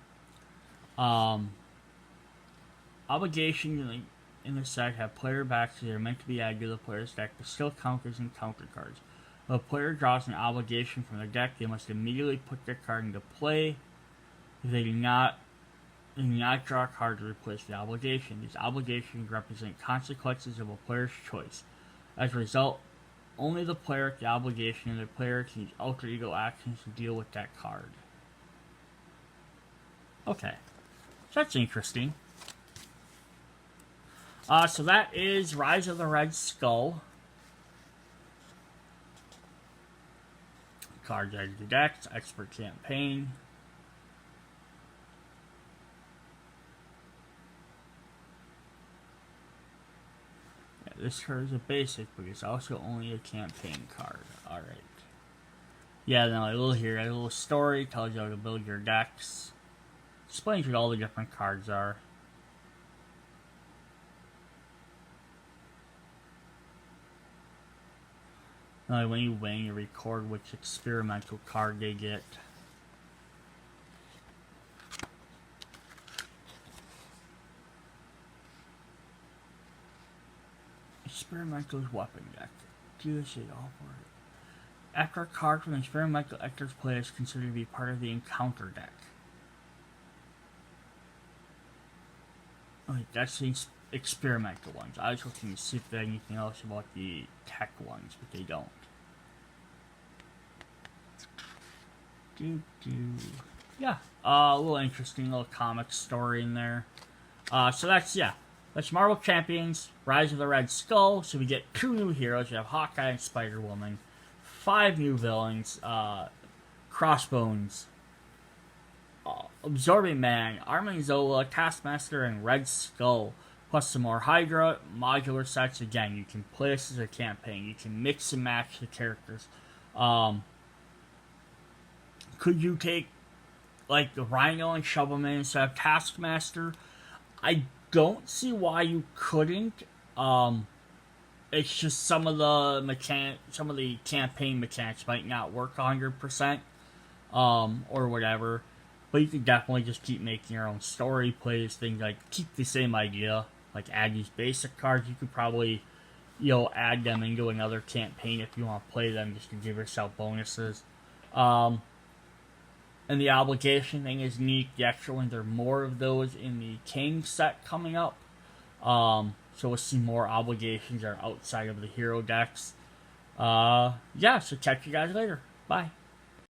Obligations in the set have player backs that are meant to be added to the player's deck, but still count as encounter cards. If a player draws an obligation from their deck, they must immediately put their card into play. If they do not draw a card to replace the obligation. These obligations represent consequences of a player's choice. As a result, only the player with the obligation and the player can use alter ego actions to deal with that card. Okay. So that's interesting. So that is Rise of the Red Skull. Cards added to decks, Expert Campaign. This card is a basic, but it's also only a campaign card. Alright. Yeah, now a little story, tells you how to build your decks. Explains what all the different cards are. Now when you win, you record which experimental card they get. Experimental's weapon deck. Do this shit all for it. After a card from the experimental actor's play is considered to be part of the encounter deck. Okay, that's the experimental ones. I was looking to see if there's anything else about the tech ones, but they don't. Yeah, a little interesting little comic story in there. So that's Marvel Champions, Rise of the Red Skull. So we get 2 new heroes. We have Hawkeye and Spider-Woman. 5 new villains. Crossbones, Absorbing Man, Armin Zola, Taskmaster, and Red Skull. Plus some more Hydra modular sets. Again, you can play this as a campaign. You can mix and match the characters. Could you take like the Rhino and shove them in instead of Taskmaster? I don't see why you couldn't. It's just some of the campaign mechanics might not work 100%, or whatever. But you can definitely just keep making your own story plays, things like keep the same idea, like add these basic cards. You could probably, add them into another campaign if you want to play them just to give yourself bonuses. And the obligation thing is neat. Actually, there are more of those in the King set coming up. So we'll see more obligations that are outside of the hero decks. So catch you guys later. Bye.